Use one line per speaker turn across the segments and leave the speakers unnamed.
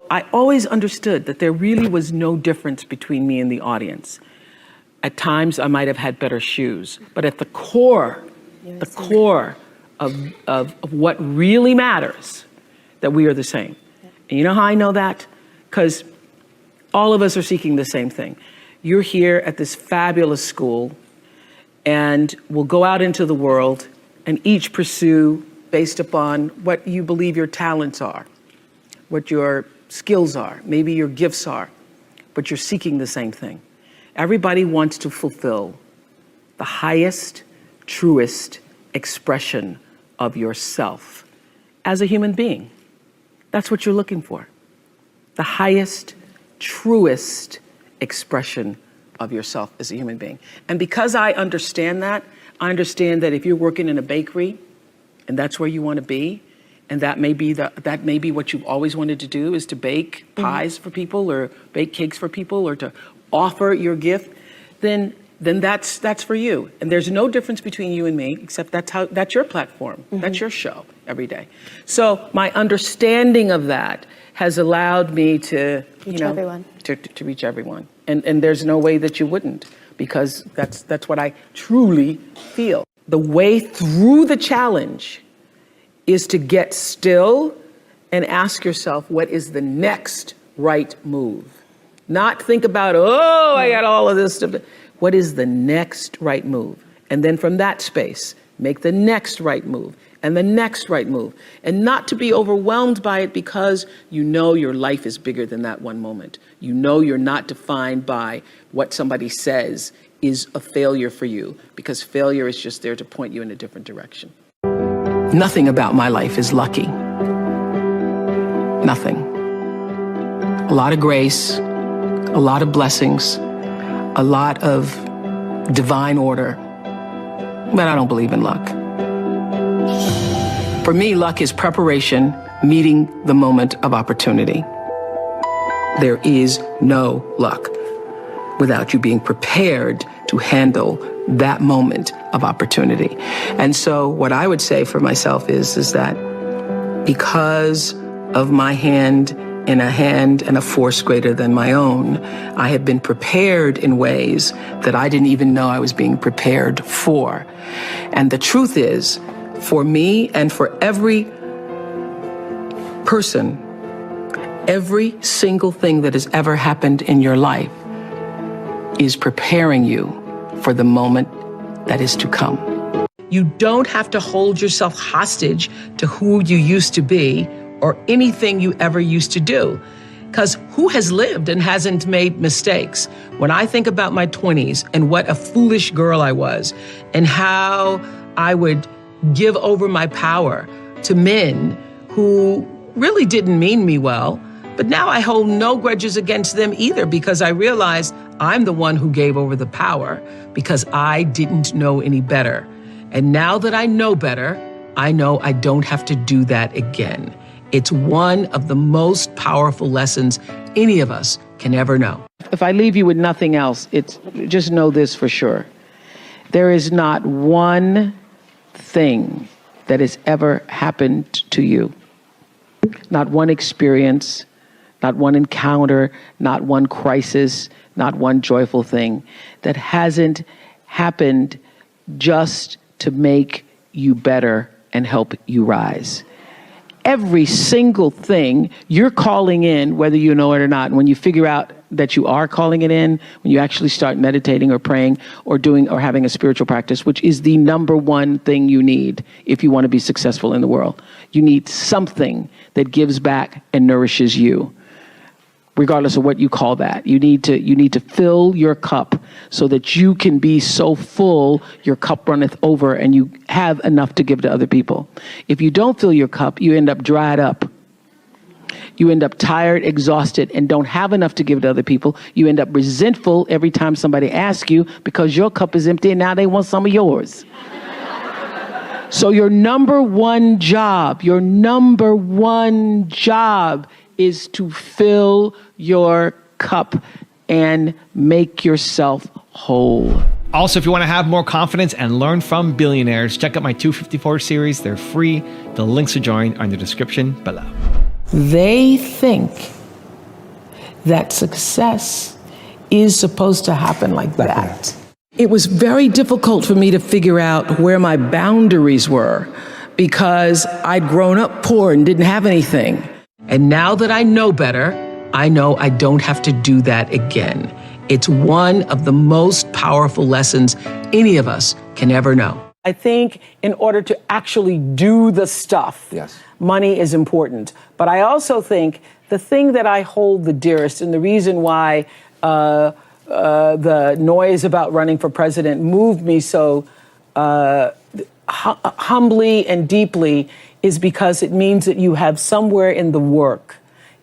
I always understood that there really was no difference between me and the audience. At times, I might have had better shoes, but at the core of what really matters, that we are the same. And you know how I know that? Because all of us are seeking the same thing. You're here at this fabulous school, and we'll go out into the world and each pursue based upon what you believe your talents are, what your skills are, maybe your gifts are, but you're seeking the same thing. Everybody wants to fulfill the highest, truest expression of yourself as a human being. That's what you're looking for. The highest, truest expression of yourself as a human being. And because I understand that if you're working in a bakery and that's where you want to be, and that may be what you've always wanted to do, is to bake pies for people or bake cakes for people or to offer your gift, then that's for you. And there's no difference between you and me, except that's your platform. That's your show every day. So my understanding of that has allowed me to reach everyone. To reach everyone. And there's no way that you wouldn't, because that's what I truly feel. The way through the challenge is to get still and ask yourself, what is the next right move? Not think about, I got all of this stuff. What is the next right move? And then from that space, make the next right move and the next right move. And not to be overwhelmed by it, because you know your life is bigger than that one moment. You know you're not defined by what somebody says is a failure for you, because failure is just there to point you in a different direction. Nothing about my life is lucky. Nothing. A lot of grace, a lot of blessings, a lot of divine order, but I don't believe in luck. For me, luck is preparation, meeting the moment of opportunity. There is no luck without you being prepared to handle that moment of opportunity. And so what I would say for myself is that because of my hand and a force greater than my own, I have been prepared in ways that I didn't even know I was being prepared for. And the truth is, for me and for every person, every single thing that has ever happened in your life is preparing you for the moment that is to come. You don't have to hold yourself hostage to who you used to be or anything you ever used to do. Because who has lived and hasn't made mistakes? When I think about my 20s and what a foolish girl I was, and how I would give over my power to men who really didn't mean me well, but now I hold no grudges against them either, because I realized I'm the one who gave over the power because I didn't know any better. And now that I know better, I know I don't have to do that again. It's one of the most powerful lessons any of us can ever know. If I leave you with nothing else, it's just know this for sure. There is not one thing that has ever happened to you, not one experience, not one encounter, not one crisis, not one joyful thing that hasn't happened just to make you better and help you rise. Every single thing you're calling in, whether you know it or not, when you figure out that you are calling it in, when you actually start meditating or praying or doing or having a spiritual practice, which is the number one thing you need if you want to be successful in the world. You need something that gives back and nourishes you, regardless of what you call that. You need to fill your cup so that you can be so full, your cup runneth over and you have enough to give to other people. If you don't fill your cup, you end up dried up. You end up tired, exhausted, and don't have enough to give to other people. You end up resentful every time somebody asks you because your cup is empty and now they want some of yours. So your number one job is to fill your cup and make yourself whole.
Also, if you want to have more confidence and learn from billionaires, check out my 254 series. They're free. The links to join are in the description below.
They think that success is supposed to happen like that. It was very difficult for me to figure out where my boundaries were because I'd grown up poor and didn't have anything. And now that I know better, I know I don't have to do that again. It's one of the most powerful lessons any of us can ever know. I think in order to actually do the stuff, money is important. But I also think the thing that I hold the dearest, and the reason why the noise about running for president moved me so humbly and deeply, is because it means that you have somewhere in the work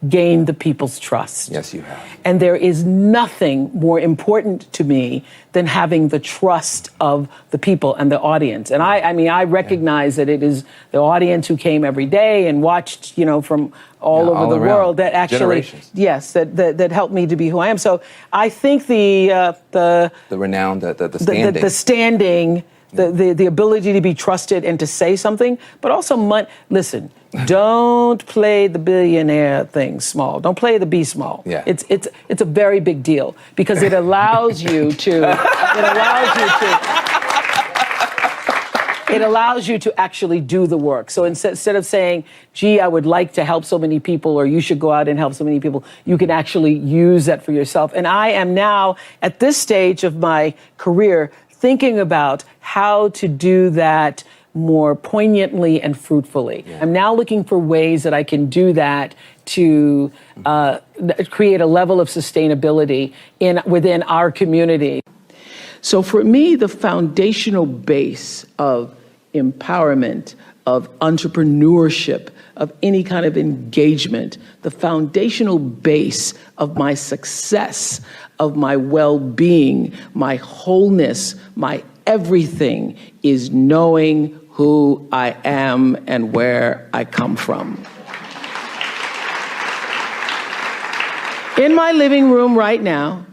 gained the people's trust.
Yes, you have.
And there is nothing more important to me than having the trust of the people and the audience. And I recognize that it is the audience who came every day and watched, from all over the world that actually, that helped me to be who I am. So I think the
renown, the standing.
The standing, the ability to be trusted and to say something, but also listen, don't play the billionaire thing small. Don't play the be small.
Yeah.
It's a very big deal because it allows you to it allows you to actually do the work. So instead of saying, gee, I would like to help so many people, or you should go out and help so many people, you can actually use that for yourself. And I am now at this stage of my career thinking about how to do that more poignantly and fruitfully. I'm now looking for ways that I can do that to create a level of sustainability within our community. So for me, the foundational base of empowerment, of entrepreneurship, of any kind of engagement, the foundational base of my success, of my well-being, my wholeness, my everything is knowing who I am and where I come from. In my living room right now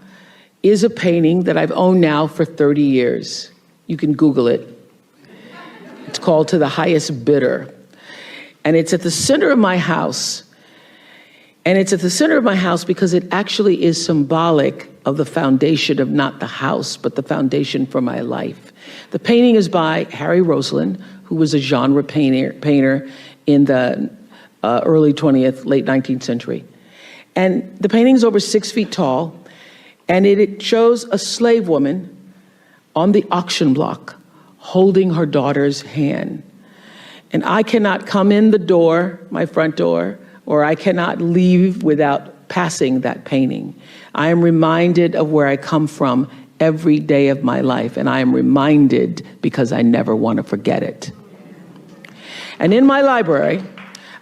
is a painting that I've owned now for 30 years. You can Google it. It's called To the Highest Bidder. And it's at the center of my house. And it's at the center of my house because it actually is symbolic of the foundation of not the house, but the foundation for my life. The painting is by Harry Roseland, who was a genre painter in the early 20th, late 19th century. And the painting is over 6 feet tall, and it shows a slave woman on the auction block holding her daughter's hand. And I cannot come in the door, my front door, or I cannot leave without passing that painting. I am reminded of where I come from every day of my life, and I am reminded because I never want to forget it. And in my library,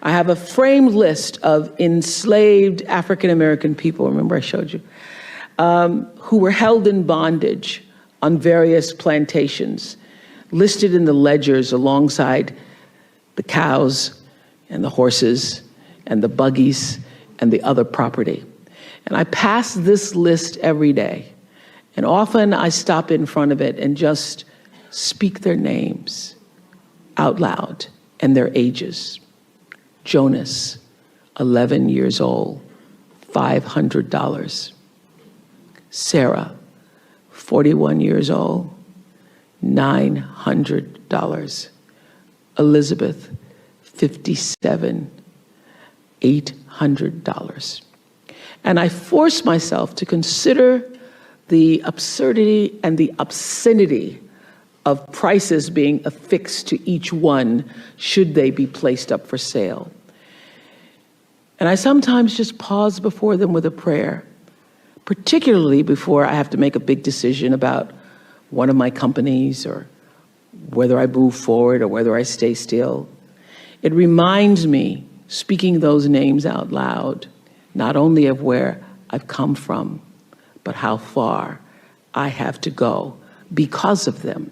I have a framed list of enslaved African-American people, remember I showed you, who were held in bondage on various plantations, listed in the ledgers alongside the cows and the horses and the buggies and the other property. And I pass this list every day. And often I stop in front of it and just speak their names out loud and their ages. Jonas, 11 years old, $500. Sarah, 41 years old, $900. Elizabeth, 57, $800. And I force myself to consider the absurdity and the obscenity of prices being affixed to each one should they be placed up for sale. And I sometimes just pause before them with a prayer, particularly before I have to make a big decision about one of my companies or whether I move forward or whether I stay still. It reminds me, speaking those names out loud, not only of where I've come from, but how far I have to go because of them.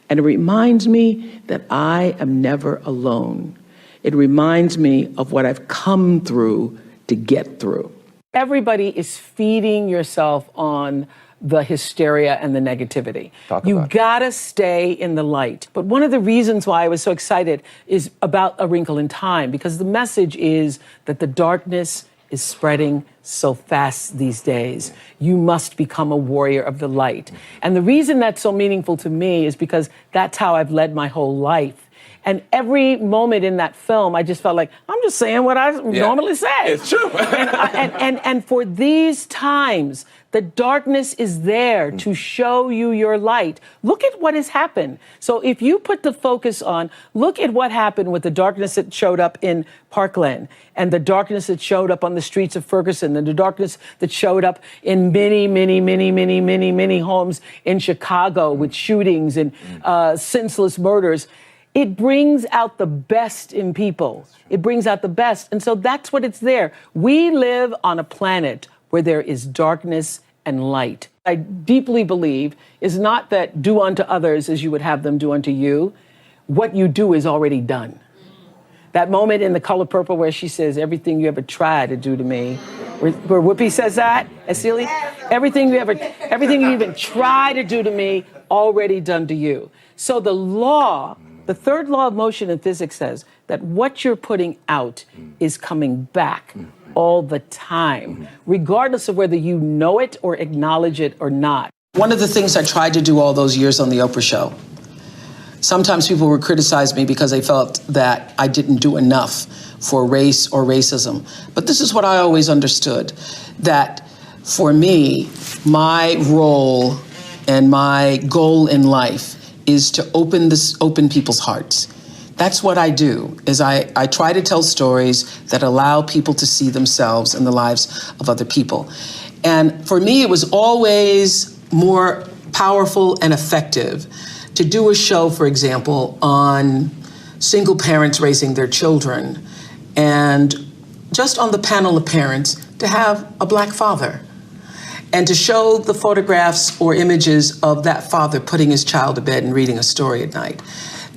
And it reminds me that I am never alone. It reminds me of what I've come through to get through. Everybody is feeding yourself on the hysteria and the negativity. You gotta stay in the light. But one of the reasons why I was so excited is about A Wrinkle in Time, because the message is that the darkness is spreading so fast these days. You must become a warrior of the light. And the reason that's so meaningful to me is because that's how I've led my whole life. And every moment in that film, I just felt like, I'm just saying what I normally say.
It's true.
and for these times, the darkness is there to show you your light. Look at what has happened. So if you put the focus on, look at what happened with the darkness that showed up in Parkland, and the darkness that showed up on the streets of Ferguson, and the darkness that showed up in many homes in Chicago with shootings and senseless murders. It brings out the best in people. It brings out the best. And so that's what it's there. We live on a planet where there is darkness and light. I deeply believe is not that do unto others as you would have them do unto you. What you do is already done. That moment in The Color Purple where she says, everything you ever tried to do to me, where Whoopi says that, as Celia, everything you even try to do to me, already done to you. So the third law of motion in physics says that what you're putting out is coming back all the time, regardless of whether you know it or acknowledge it or not. One of the things I tried to do all those years on the Oprah show, sometimes people would criticize me because they felt that I didn't do enough for race or racism. But this is what I always understood, that for me, my role and my goal in life is to open people's hearts. That's what I do, is I try to tell stories that allow people to see themselves in the lives of other people. And for me, it was always more powerful and effective to do a show, for example, on single parents raising their children, and just on the panel of parents, to have a Black father, and to show the photographs or images of that father putting his child to bed and reading a story at night.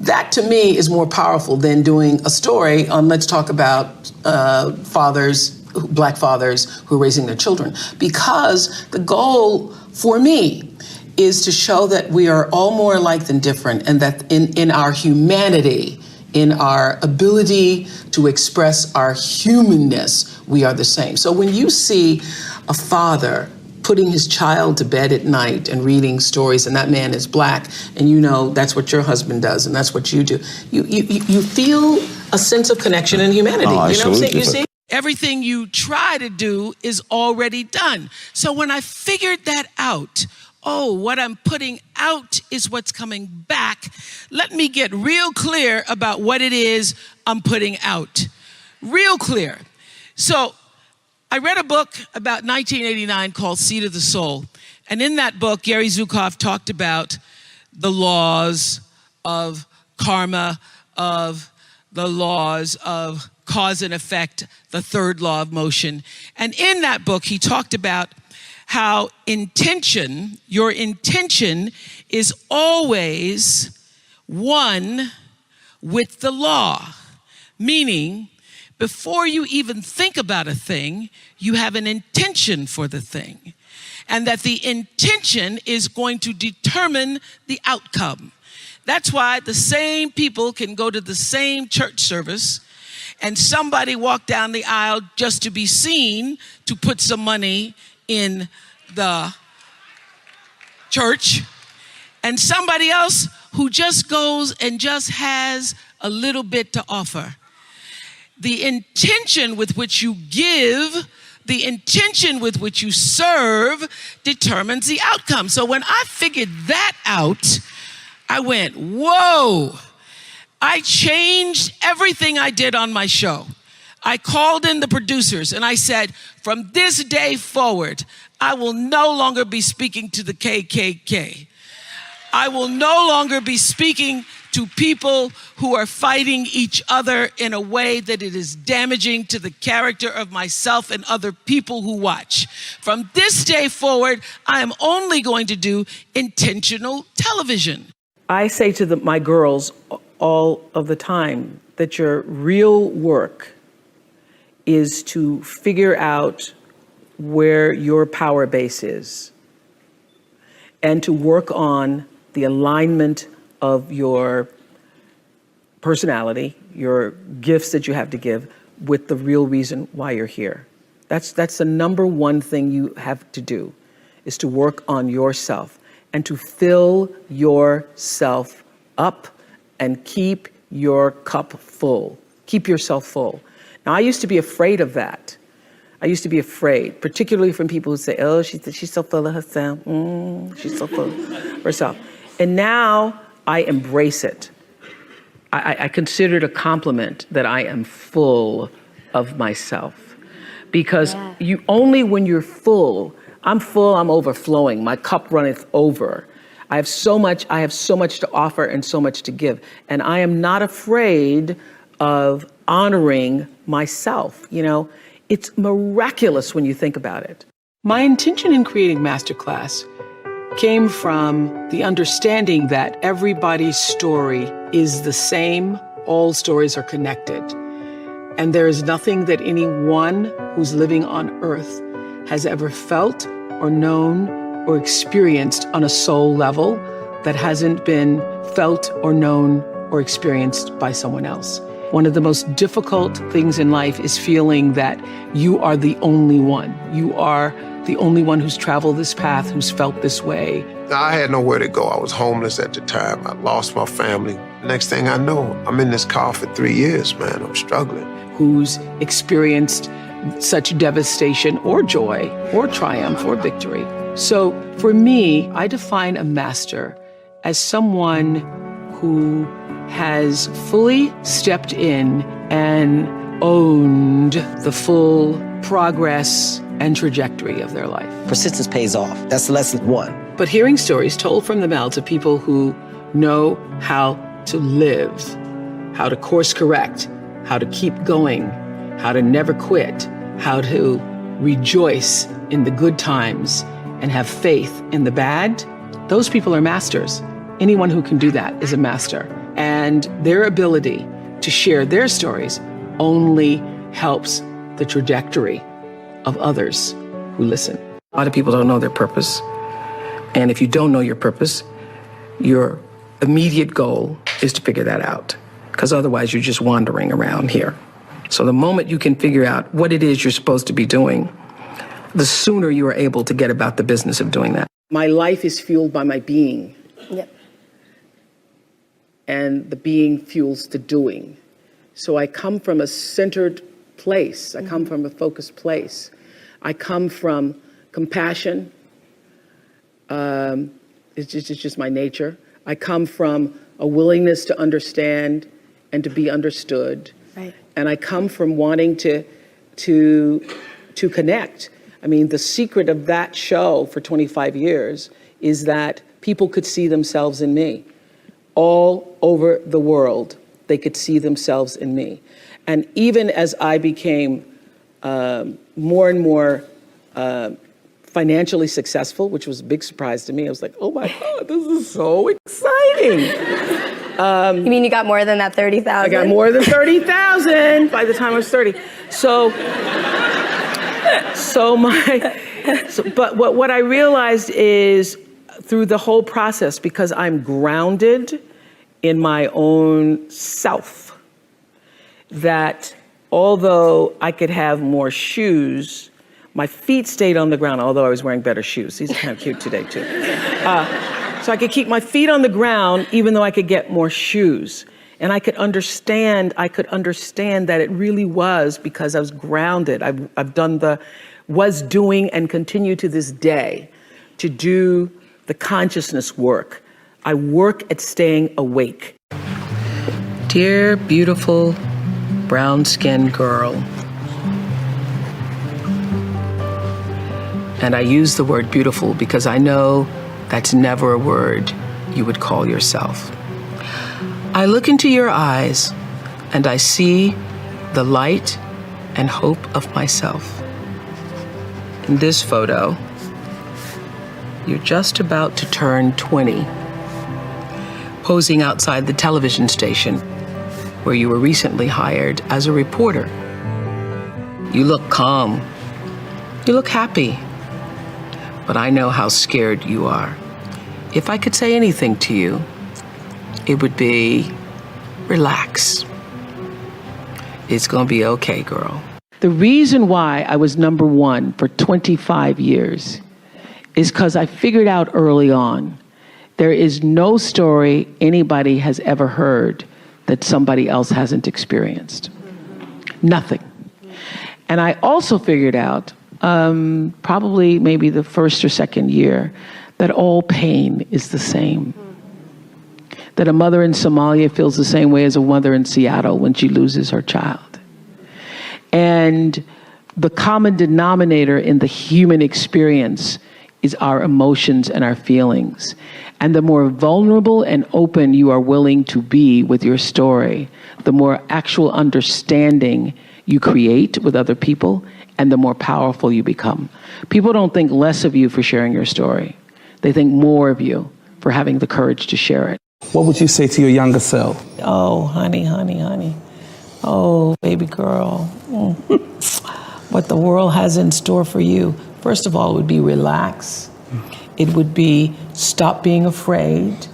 That, to me, is more powerful than doing a story on, let's talk about Black fathers who are raising their children. Because the goal, for me, is to show that we are all more alike than different, and that in our humanity, in our ability to express our humanness, we are the same. So when you see a father putting his child to bed at night and reading stories, and that man is Black, and you know that's what your husband does, and that's what you do, you feel a sense of connection and humanity. You know what I'm saying? You see? Everything you try to do is already done. So when I figured that out, what I'm putting out is what's coming back, let me get real clear about what it is I'm putting out. Real clear. So I read a book about 1989 called Seed of the Soul. And in that book, Gary Zukav talked about the laws of karma, of the laws of cause and effect, the third law of motion. And in that book, he talked about how your intention is always one with the law. Meaning, before you even think about a thing, you have an intention for the thing. And that the intention is going to determine the outcome. That's why the same people can go to the same church service and somebody walk down the aisle just to be seen to put some money in the church, and somebody else who just goes and just has a little bit to offer. The intention with which you give, the intention with which you serve determines the outcome. So when I figured that out, I went, whoa. I changed everything I did on my show. I called in the producers and I said, from this day forward, I will no longer be speaking to the KKK. I will no longer be speaking to people who are fighting each other in a way that it is damaging to the character of myself and other people who watch. From this day forward, I am only going to do intentional television. I say to my girls all of the time that your real work is to figure out where your power base is and to work on the alignment of your personality, your gifts that you have to give, with the real reason why you're here. That's the number one thing you have to do, is to work on yourself and to fill yourself up and keep your cup full. Keep yourself full. Now, I used to be afraid of that. I used to be afraid, particularly from people who say, oh, she's so full of herself. She's so full of herself. And now I embrace it. I consider it a compliment that I am full of myself. Because you only when you're full, I'm overflowing. My cup runneth over. I have so much to offer and so much to give. And I am not afraid of honoring myself. You know, it's miraculous when you think about it.
My intention in creating Masterclass came from the understanding that everybody's story is the same. All stories are connected. And there is nothing that anyone who's living on earth has ever felt or known or experienced on a soul level that hasn't been felt or known or experienced by someone else. One of the most difficult things in life is feeling that you are the only one. You are the only one who's traveled this path, who's felt this way.
I had nowhere to go. I was homeless at the time. I lost my family. Next thing I know, I'm in this car for 3 years, man. I'm struggling.
Who's experienced such devastation or joy or triumph or victory. So for me, I define a master as someone who has fully stepped in and owned the full progress and trajectory of their life.
Persistence pays off. That's lesson one.
But hearing stories told from the mouths of people who know how to live, how to course correct, how to keep going, how to never quit, how to rejoice in the good times and have faith in the bad, those people are masters. Anyone who can do that is a master. And their ability to share their stories only helps the trajectory of others who listen.
A lot of people don't know their purpose. And if you don't know your purpose, your immediate goal is to figure that out, because otherwise you're just wandering around here. So the moment you can figure out what it is you're supposed to be doing, the sooner you are able to get about the business of doing that. My life is fueled by my being.
Yep.
And the being fuels the doing. So I come from a centered place. I come from a focused place. I come from compassion. It's just my nature. I come from a willingness to understand and to be understood.
Right.
And I come from wanting to connect. I mean, the secret of that show for 25 years is that people could see themselves in me. All over the world, they could see themselves in me. And even as I became more and more financially successful, which was a big surprise to me, I was like, oh my God, this is so exciting.
You mean you got more than that 30,000?
I got more than 30,000 by the time I was 30. But what I realized is through the whole process, because I'm grounded in my own self, that although I could have more shoes, my feet stayed on the ground, although I was wearing better shoes. These are kind of cute today, too. So I could keep my feet on the ground, even though I could get more shoes. And I could understand that it really was because I was grounded. I've done was doing and continue to this day to do the consciousness work. I work at staying awake. Dear beautiful brown-skinned girl. And I use the word beautiful because I know that's never a word you would call yourself. I look into your eyes and I see the light and hope of myself. In this photo, you're just about to turn 20, posing outside the television station where you were recently hired as a reporter. You look calm. You look happy. But I know how scared you are. If I could say anything to you, it would be, relax. It's gonna be okay, girl.
The reason why I was number one for 25 years is because I figured out early on, there is no story anybody has ever heard that somebody else hasn't experienced. Nothing. And I also figured out, probably maybe the first or second year, that all pain is the same. That a mother in Somalia feels the same way as a mother in Seattle when she loses her child. And the common denominator in the human experience is our emotions and our feelings. And the more vulnerable and open you are willing to be with your story, the more actual understanding you create with other people, and the more powerful you become. People don't think less of you for sharing your story. They think more of you for having the courage to share it.
What would you say to your younger self?
Oh, honey, honey, honey. Oh, baby girl. What the world has in store for you. First of all, it would be relax. It would be stop being afraid.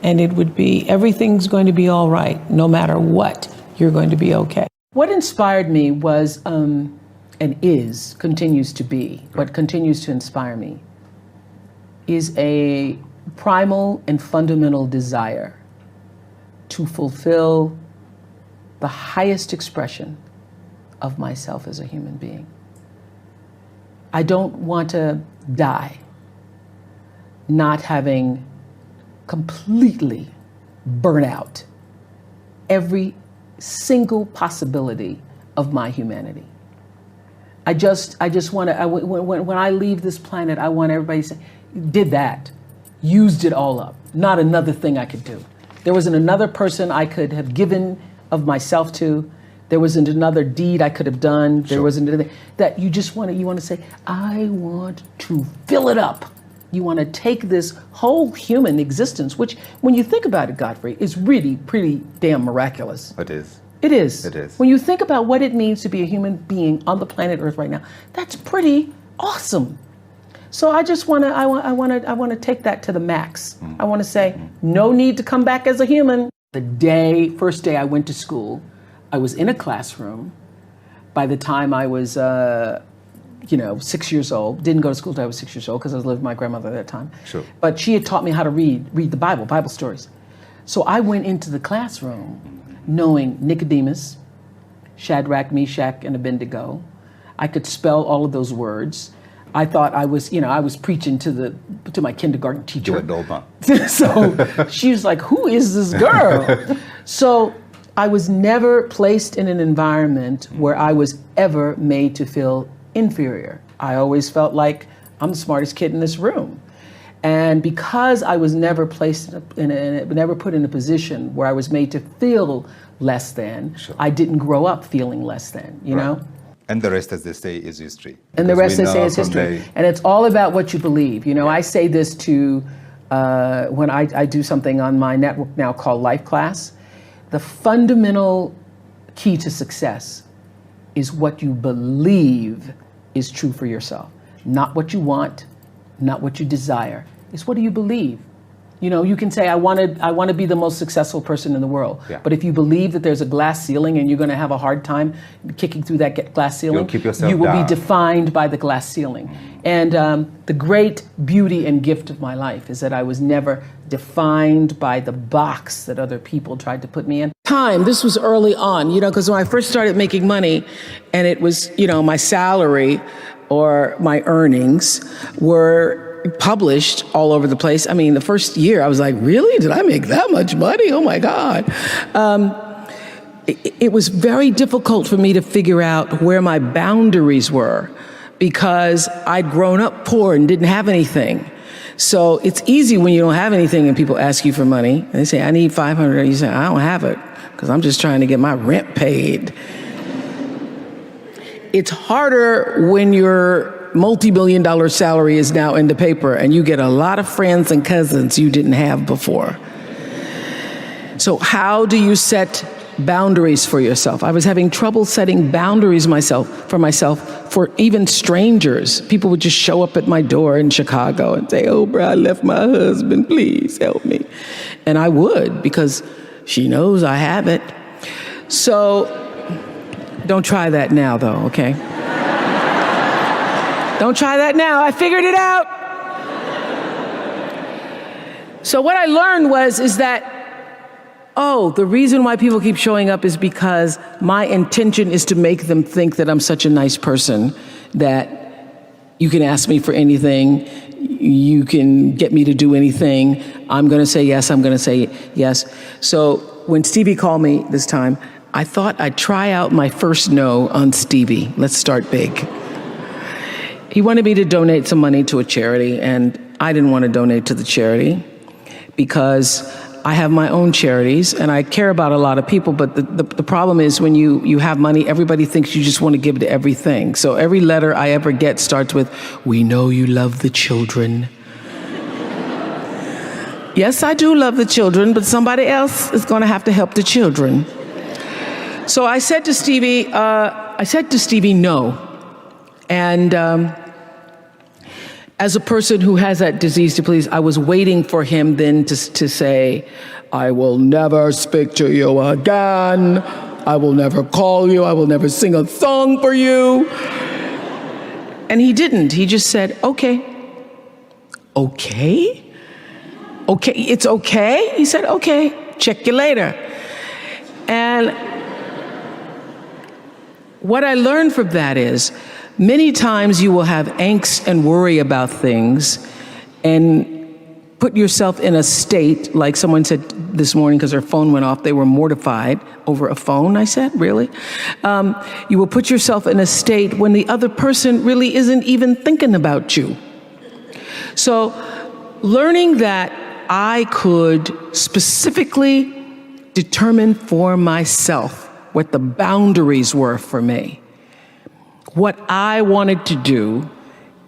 And it would be everything's going to be all right. No matter what, you're going to be okay. What inspired me was, and continues to be, what continues to inspire me, is a primal and fundamental desire to fulfill the highest expression of myself as a human being. I don't want to die not having completely burn out every single possibility of my humanity. I just want to, when I leave this planet, I want everybody to say, did that, used it all up, not another thing I could do. There wasn't another person I could have given of myself to. There wasn't another deed I could have done. There wasn't anything that you want to say, I want to fill it up. You want to take this whole human existence, which when you think about it, Godfrey, is really pretty damn miraculous.
It is.
It is.
It is.
When you think about what it means to be a human being on the planet Earth right now, that's pretty awesome. So I just want to take that to the max. I want to say, no need to come back as a human. The first day I went to school, I was in a classroom. By the time I was, 6 years old, didn't go to school until I was 6 years old because I was living with my grandmother at that time.
Sure.
But she had taught me how to read the Bible stories. So I went into the classroom knowing Nicodemus, Shadrach, Meshach, and Abednego. I could spell all of those words. I thought I was preaching to my kindergarten teacher. So she was like, who is this girl? So I was never placed in an environment where I was ever made to feel inferior. I always felt like I'm the smartest kid in this room. And because I was never placed never put in a position where I was made to feel less than, sure. I didn't grow up feeling less than, you know?
And the rest, as they say, is history.
And the rest, they say, is history. And it's all about what you believe. You know, I say this to, when I do something on my network now called Life Class, the fundamental key to success is what you believe is true for yourself. Not what you want, not what you desire. It's what do you believe? You know, you can say, I want to be the most successful person in the world. Yeah. But if you believe that there's a glass ceiling and you're going to have a hard time kicking through that glass ceiling, you will be defined by the glass ceiling. And the great beauty and gift of my life is that I was never defined by the box that other people tried to put me in. This was early on, you know, because when I first started making money and it was, you know, my salary or my earnings were published all over the place. I mean, the first year I was like, really? Did I make that much money? Oh my God. It was very difficult for me to figure out where my boundaries were because I'd grown up poor and didn't have anything. So it's easy when you don't have anything and people ask you for money. And they say, I need $500. You say, I don't have it because I'm just trying to get my rent paid. It's harder when your multi-million-dollar salary is now in the paper and you get a lot of friends and cousins you didn't have before. So how do you set boundaries for yourself? I was having trouble setting boundaries for myself for even strangers. People would just show up at my door in Chicago and say, Oprah, I left my husband, please help me. And I would, because she knows I have it. So Don't try that now, though, okay? Don't try that now. I figured it out. So what I learned is that, the reason why people keep showing up is because my intention is to make them think that I'm such a nice person that you can ask me for anything, you can get me to do anything, I'm gonna say yes, I'm gonna say yes. So when Stevie called me this time, I thought I'd try out my first no on Stevie. Let's start big. He wanted me to donate some money to a charity, and I didn't want to donate to the charity because I have my own charities and I care about a lot of people, but the problem is when you have money, everybody thinks you just want to give to everything. So every letter I ever get starts with, "We know you love the children." Yes, I do love the children, but somebody else is going to have to help the children. So I said to Stevie, no. And as a person who has that disease to please, I was waiting for him then to say, "I will never speak to you again. I will never call you. I will never sing a song for you." And he didn't. He just said, "Okay." "Okay? Okay, it's okay?" He said, "Okay, check you later." And what I learned from that is, many times you will have angst and worry about things and put yourself in a state, like someone said this morning because their phone went off, they were mortified over a phone, I said, really? You will put yourself in a state when the other person really isn't even thinking about you. So learning that I could specifically determine for myself what the boundaries were for me, what I wanted to do,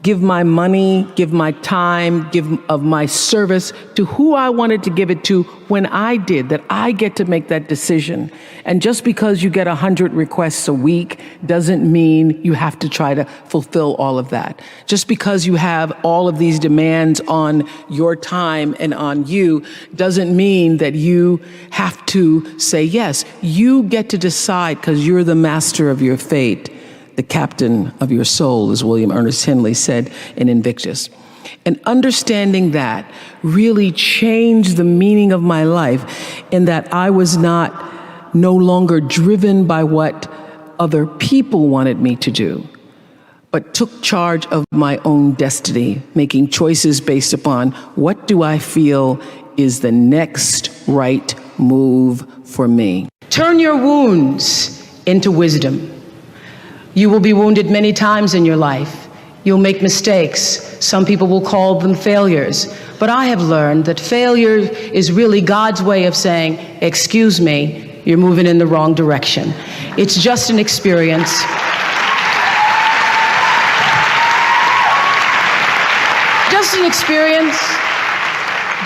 give my money, give my time, give of my service to who I wanted to give it to when I did, that I get to make that decision. And just because you get 100 requests a week doesn't mean you have to try to fulfill all of that. Just because you have all of these demands on your time and on you doesn't mean that you have to say yes. You get to decide because you're the master of your fate. The captain of your soul, as William Ernest Henley said in Invictus. And understanding that really changed the meaning of my life in that I was no longer driven by what other people wanted me to do, but took charge of my own destiny, making choices based upon what do I feel is the next right move for me. Turn your wounds into wisdom. You will be wounded many times in your life. You'll make mistakes. Some people will call them failures. But I have learned that failure is really God's way of saying, "Excuse me, you're moving in the wrong direction." It's just an experience. Just an experience.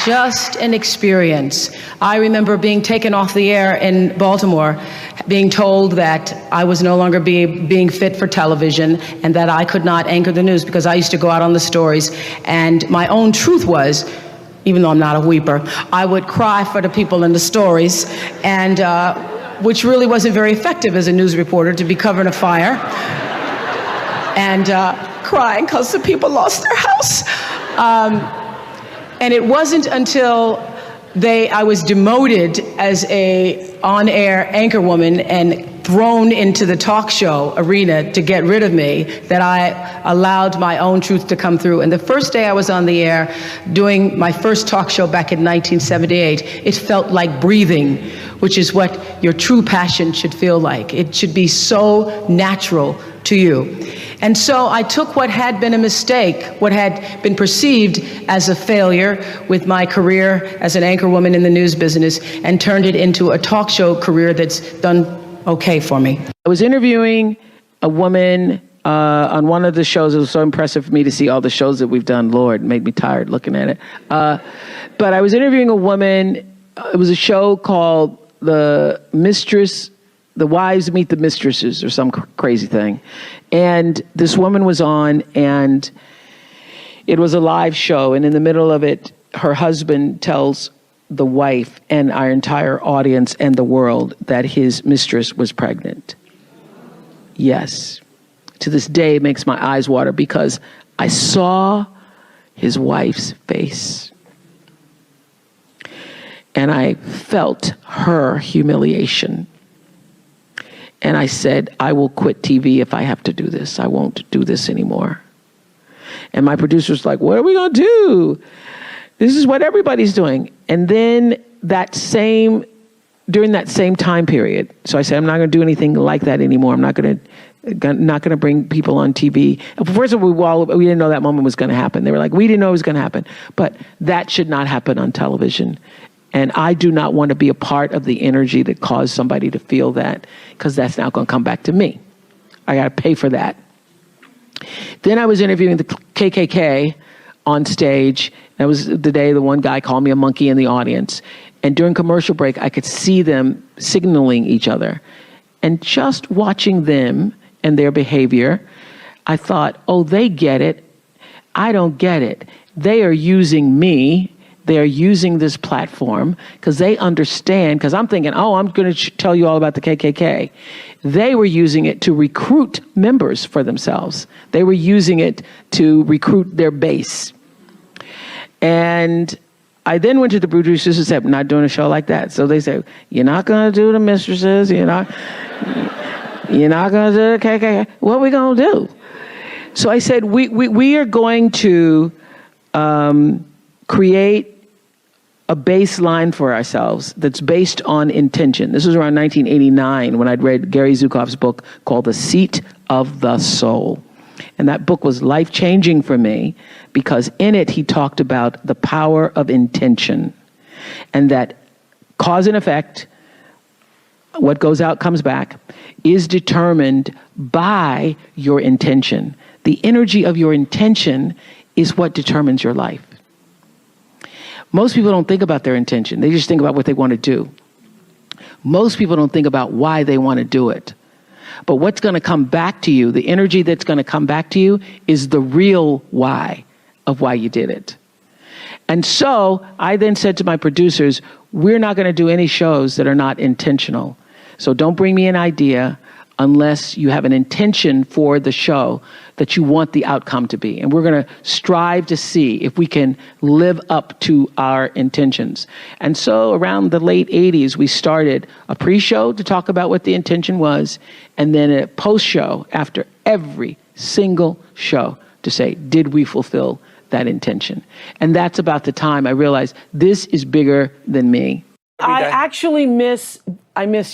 Just an experience. I remember being taken off the air in Baltimore, being told that I was no longer being fit for television and that I could not anchor the news because I used to go out on the stories. And my own truth was, even though I'm not a weeper, I would cry for the people in the stories, and which really wasn't very effective as a news reporter, to be covering a fire and crying because the people lost their house. And it wasn't until I was demoted as a on-air anchorwoman and thrown into the talk show arena to get rid of me that I allowed my own truth to come through. And the first day I was on the air doing my first talk show back in 1978, it felt like breathing, which is what your true passion should feel like. It should be so natural to you. And so I took what had been a mistake, what had been perceived as a failure with my career as an anchorwoman in the news business, and turned it into a talk show career that's done okay for me. I was interviewing a woman on one of the shows. It was so impressive for me to see all the shows that we've done. Lord, it made me tired looking at it. But I was interviewing a woman. It was a show called The Wives Meet the Mistresses, or some crazy thing. And this woman was on, and it was a live show. And in the middle of it, her husband tells the wife and our entire audience and the world that his mistress was pregnant. Yes. To this day, it makes my eyes water because I saw his wife's face. And I felt her humiliation. And I said, I will quit TV if I have to do this. I won't do this anymore. And my producer's like, what are we going to do? This is what everybody's doing. And then during that same time period, so I said, I'm not going to do anything like that anymore. I'm not going to bring people on TV. First of all, we didn't know that moment was going to happen. They were like, we didn't know it was going to happen. But that should not happen on television. And I do not want to be a part of the energy that caused somebody to feel that, because that's now going to come back to me. I got to pay for that. Then I was interviewing the KKK on stage. That was the day the one guy called me a monkey in the audience. And during commercial break, I could see them signaling each other. And just watching them and their behavior, I thought, oh, they get it. I don't get it. They are using me. They're using this platform because they understand, because I'm thinking, oh, I'm going to tell you all about the KKK. They were using it to recruit members for themselves. They were using it to recruit their base. And I then went to the producers and said, I'm not doing a show like that. So they said, you're not going to do the mistresses. You're not going to do the KKK. What are we going to do? So I said, we are going to create a baseline for ourselves that's based on intention. This was around 1989 when I'd read Gary Zukav's book called The Seat of the Soul. And that book was life-changing for me because in it he talked about the power of intention and that cause and effect, what goes out comes back, is determined by your intention. The energy of your intention is what determines your life. Most people don't think about their intention. They just think about what they want to do. Most people don't think about why they want to do it. But what's going to come back to you, the energy that's going to come back to you, is the real why of why you did it. And so I then said to my producers, we're not going to do any shows that are not intentional. So don't bring me an idea unless you have an intention for the show that you want the outcome to be. And we're going to strive to see if we can live up to our intentions. And so around the late 80s, we started a pre-show to talk about what the intention was, and then a post-show after every single show to say, did we fulfill that intention? And that's about the time I realized this is bigger than me. I actually miss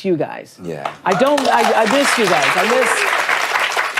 you guys.
Yeah.
I miss you guys.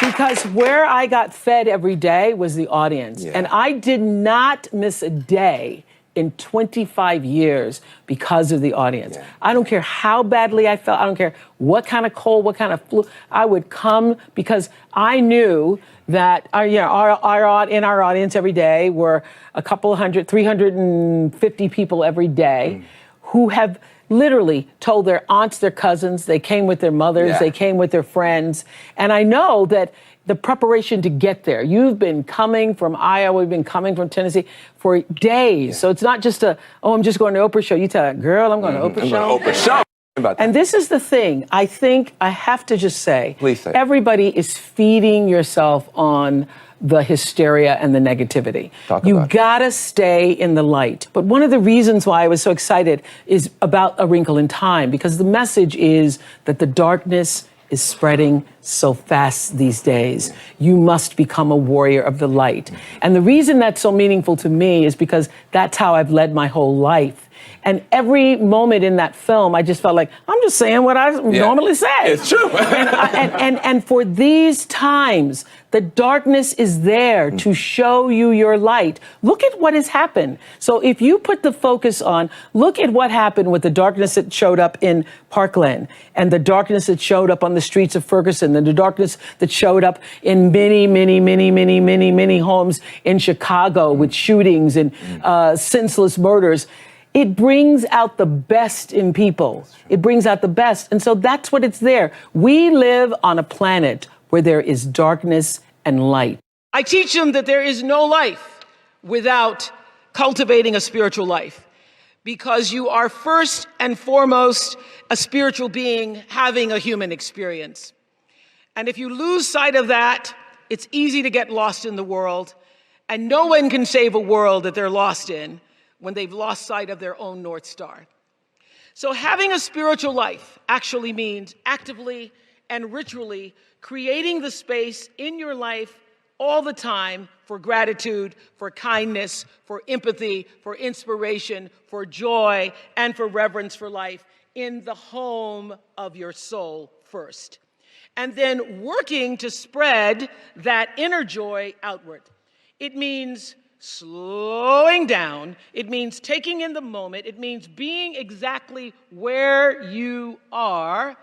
Because where I got fed every day was the audience. Yeah. And I did not miss a day in 25 years because of the audience. Yeah. I don't care how badly I felt. I don't care what kind of cold, what kind of flu. I would come because I knew that in our audience every day were a couple hundred, 350 people every day who have literally told their aunts, their cousins, they came with their mothers, they came with their friends. And I know that the preparation to get there, you've been coming from Iowa, we've been coming from Tennessee for days. Yeah. So it's not just I'm just going to Oprah show. You tell that girl, I'm going to Oprah show.
Oprah show. About that.
And this is the thing, I think I have to just say,
please say,
everybody is feeding yourself on the hysteria and the negativity. You gotta stay in the light. But one of the reasons why I was so excited is about A Wrinkle in Time, because the message is that the darkness is spreading so fast these days. You must become a warrior of the light. And the reason that's so meaningful to me is because that's how I've led my whole life. And every moment in that film, I just felt like, I'm just saying what I normally say.
It's true.
and for these times, the darkness is there to show you your light. Look at what has happened. So if you put the focus on, look at what happened with the darkness that showed up in Parkland, and the darkness that showed up on the streets of Ferguson, and the darkness that showed up in many homes in Chicago with shootings and senseless murders. It brings out the best in people. It brings out the best. And so that's what it's there. We live on a planet where there is darkness and light. I teach them that there is no life without cultivating a spiritual life, because you are first and foremost a spiritual being having a human experience. And if you lose sight of that, it's easy to get lost in the world. And no one can save a world that they're lost in when they've lost sight of their own North Star. So having a spiritual life actually means actively and ritually creating the space in your life all the time for gratitude, for kindness, for empathy, for inspiration, for joy, and for reverence for life in the home of your soul first. And then working to spread that inner joy outward. It means slowing down. It means taking in the moment. It means being exactly where you are,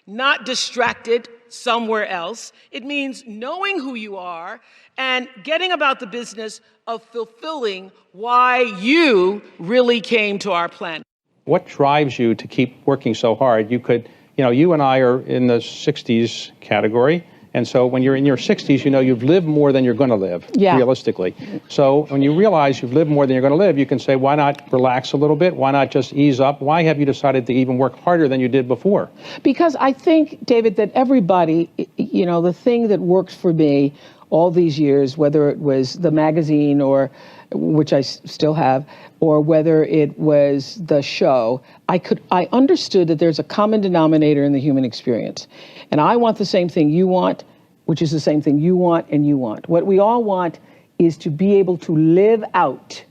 not distracted somewhere else. It means knowing who you are and getting about the business of fulfilling why you really came to our planet.
What drives you to keep working so hard? You and I are in the 60s category. And so when you're in your 60s, you've lived more than you're going to live, realistically. So when you realize you've lived more than you're going to live, you can say, why not relax a little bit? Why not just ease up? Why have you decided to even work harder than you did before?
Because I think, David, that everybody, the thing that worked for me all these years, whether it was the magazine or which I still have, or whether it was the show, I understood that there's a common denominator in the human experience. And I want the same thing you want, which is the same thing you want and you want. What we all want is to be able to live out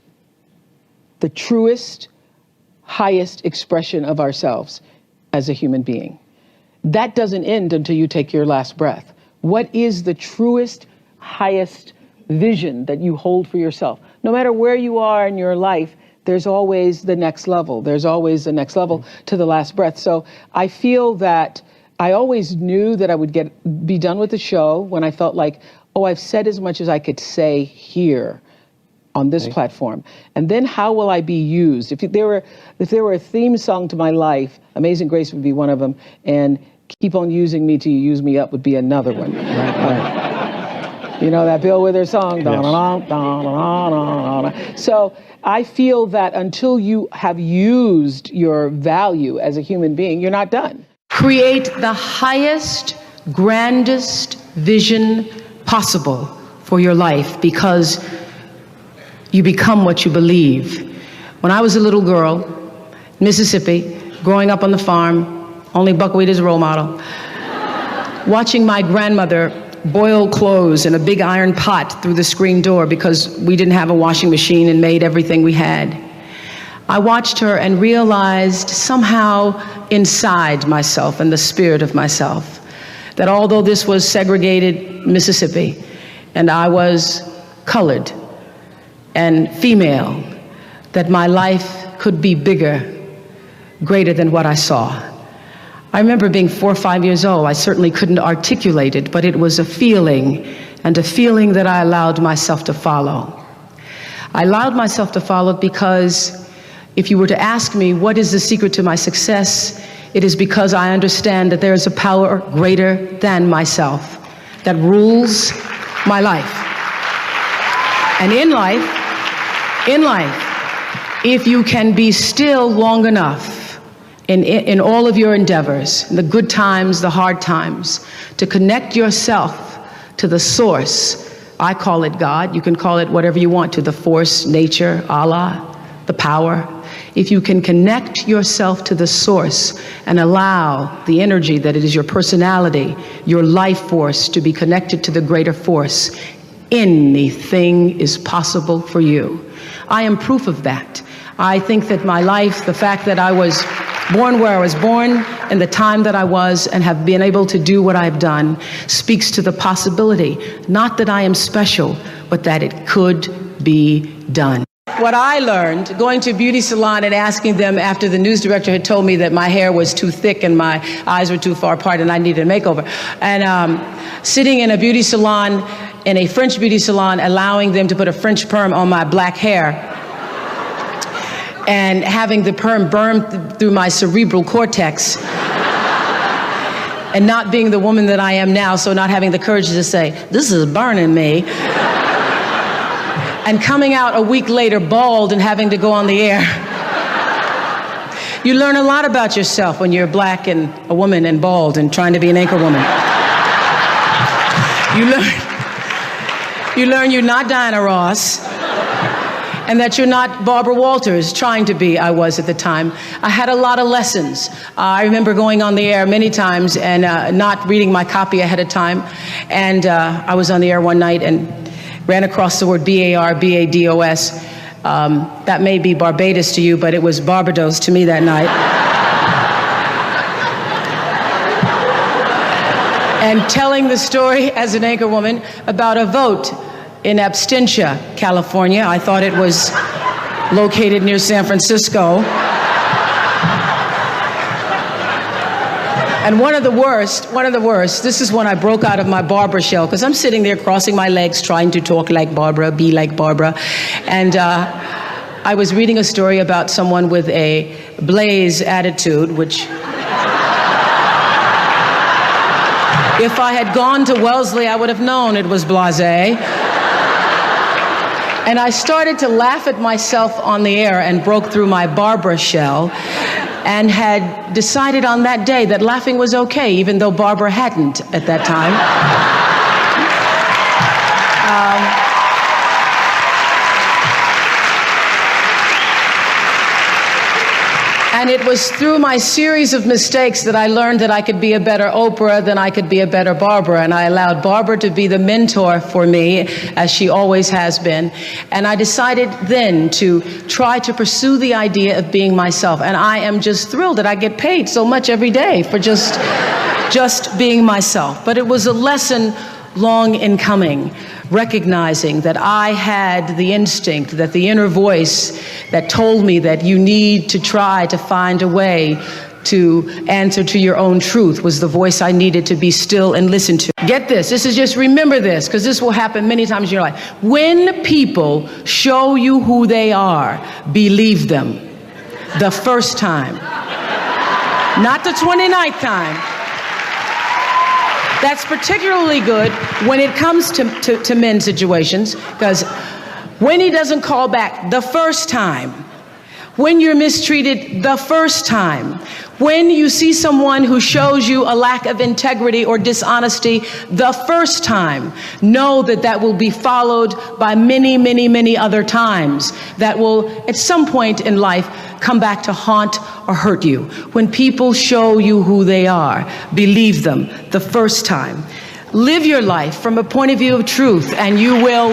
the truest, highest expression of ourselves as a human being. That doesn't end until you take your last breath. What is the truest, highest vision that you hold for yourself? No matter where you are in your life, there's always the next level. There's always the next level to the last breath. So I feel that I always knew that I would be done with the show when I felt like, oh, I've said as much as I could say here on this platform. And then how will I be used? If there were a theme song to my life, Amazing Grace would be one of them, and Keep on Using Me Till You Use Me Up would be another one. You know that Bill Withers song? Yes. So I feel that until you have used your value as a human being, you're not done. Create the highest, grandest vision possible for your life, because you become what you believe. When I was a little girl in Mississippi, growing up on the farm, only buckwheat as a role model, watching my grandmother boil clothes in a big iron pot through the screen door because we didn't have a washing machine and made everything we had. I watched her and realized somehow inside myself and the spirit of myself that although this was segregated Mississippi and I was colored and female, that my life could be bigger, greater than what I saw. I remember being 4 or 5 years old. I certainly couldn't articulate it, but it was a feeling, and a feeling that I allowed myself to follow. I allowed myself to follow because if you were to ask me what is the secret to my success, it is because I understand that there is a power greater than myself that rules my life. And in life, if you can be still long enough in all of your endeavors, in the good times, the hard times, to connect yourself to the source. I call it God. You can call it whatever you want, to the force, nature, Allah, the power. If you can connect yourself to the source and allow the energy that it is your personality, your life force, to be connected to the greater force, anything is possible for you. I am proof of that. I think that my life, the fact that I was born where I was born and the time that I was and have been able to do what I've done, speaks to the possibility, not that I am special, but that it could be done. What I learned going to a beauty salon and asking them after the news director had told me that my hair was too thick and my eyes were too far apart and I needed a makeover, and sitting in a beauty salon, in a French beauty salon, allowing them to put a French perm on my black hair and having the perm burn through my cerebral cortex, and not being the woman that I am now, so not having the courage to say, this is burning me, and coming out a week later bald and having to go on the air. You learn a lot about yourself when you're black and a woman and bald and trying to be an anchor woman. You learn you're not Diana Ross, and that you're not Barbara Walters, trying to be. I was at the time. I had a lot of lessons. I remember going on the air many times and not reading my copy ahead of time. And I was on the air one night and ran across the word B-A-R-B-A-D-O-S. That may be Barbados to you, but it was Barbados to me that night. And telling the story as an anchor woman about a vote in Absentia, California. I thought it was located near San Francisco. And one of the worst, this is when I broke out of my Barbara shell, because I'm sitting there crossing my legs, trying to talk like Barbara, be like Barbara. And I was reading a story about someone with a blaze attitude, which, if I had gone to Wellesley, I would have known it was blasé. And I started to laugh at myself on the air and broke through my Barbara shell, and had decided on that day that laughing was okay, even though Barbara hadn't at that time. And it was through my series of mistakes that I learned that I could be a better Oprah than I could be a better Barbara. And I allowed Barbara to be the mentor for me, as she always has been. And I decided then to try to pursue the idea of being myself. And I am just thrilled that I get paid so much every day for just being myself. But it was a lesson long in coming, recognizing that I had the instinct, that the inner voice that told me that you need to try to find a way to answer to your own truth was the voice I needed to be still and listen to. Get this is just, remember this, because this will happen many times in your life. When people show you who they are, believe them the first time, not the 29th time. That's particularly good when it comes to men's situations, because when he doesn't call back the first time, when you're mistreated the first time, when you see someone who shows you a lack of integrity or dishonesty the first time, know that that will be followed by many, many, many other times that will, at some point in life, come back to haunt or hurt you. When people show you who they are, believe them the first time. Live your life from a point of view of truth, and you will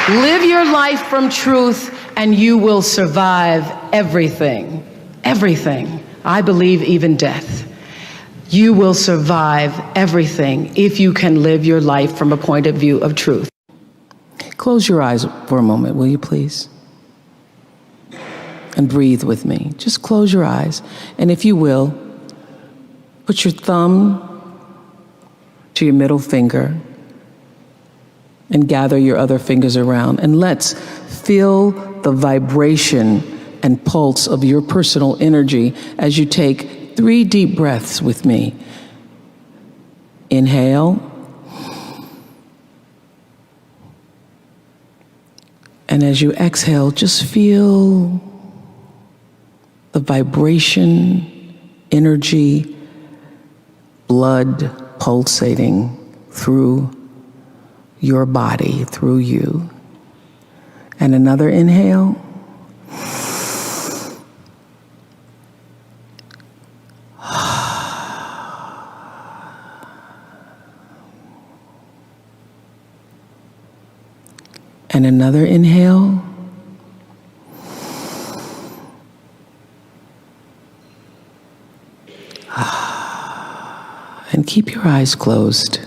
live your life from truth, and you will survive everything. Everything. I believe even death. You will survive everything if you can live your life from a point of view of truth.
Close your eyes for a moment, will you please? And breathe with me. Just close your eyes. And if you will, put your thumb to your middle finger and gather your other fingers around. And let's feel the vibration and pulse of your personal energy as you take 3 deep breaths with me. Inhale. And as you exhale, just feel the vibration, energy, blood pulsating through your body, through you. And another inhale. And another inhale. And keep your eyes closed.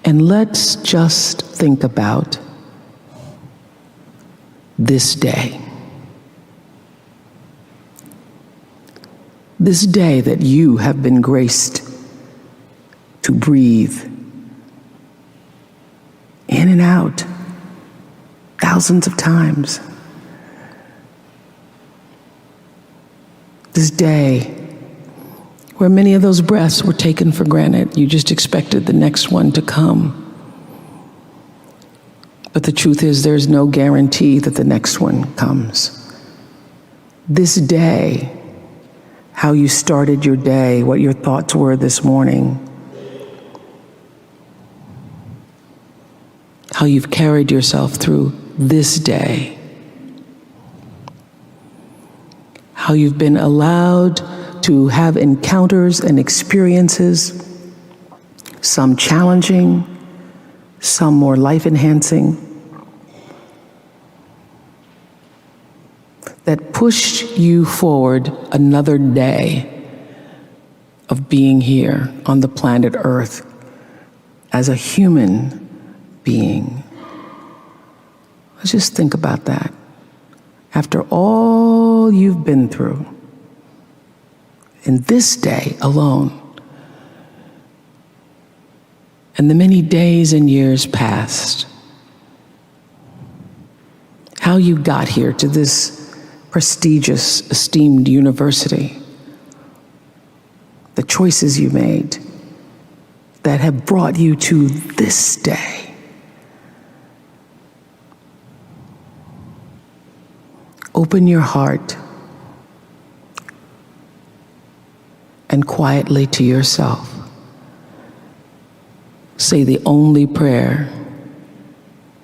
And let's just think about this day. This day that you have been graced to breathe in and out thousands of times. This day where many of those breaths were taken for granted. You just expected the next one to come. But the truth is, there's no guarantee that the next one comes. This day how you started your day, what your thoughts were this morning, how you've carried yourself through this day, how you've been allowed to have encounters and experiences, some challenging, some more life-enhancing, that pushed you forward another day of being here on the planet Earth as a human being. Let's just think about that. After all you've been through, in this day alone, and the many days and years past, how you got here to this prestigious, esteemed university, the choices you made that have brought you to this day. Open your heart and quietly to yourself say the only prayer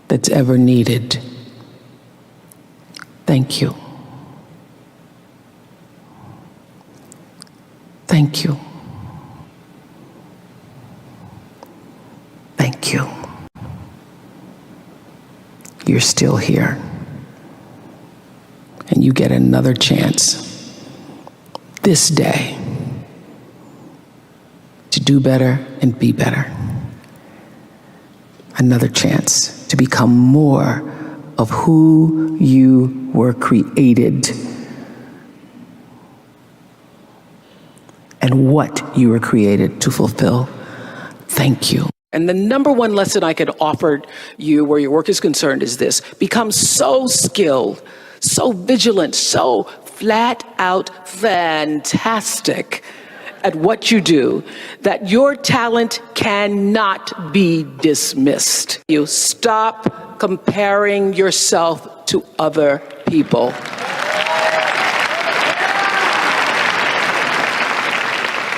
that's ever needed. Thank you. Thank you. Thank you. You're still here. And you get another chance this day to do better and be better. Another chance to become more of who you were created and what you were created to fulfill. Thank you.
And the number one lesson I could offer you where your work is concerned is this: become so skilled, so vigilant, so flat out fantastic at what you do that your talent cannot be dismissed. You stop comparing yourself to other people.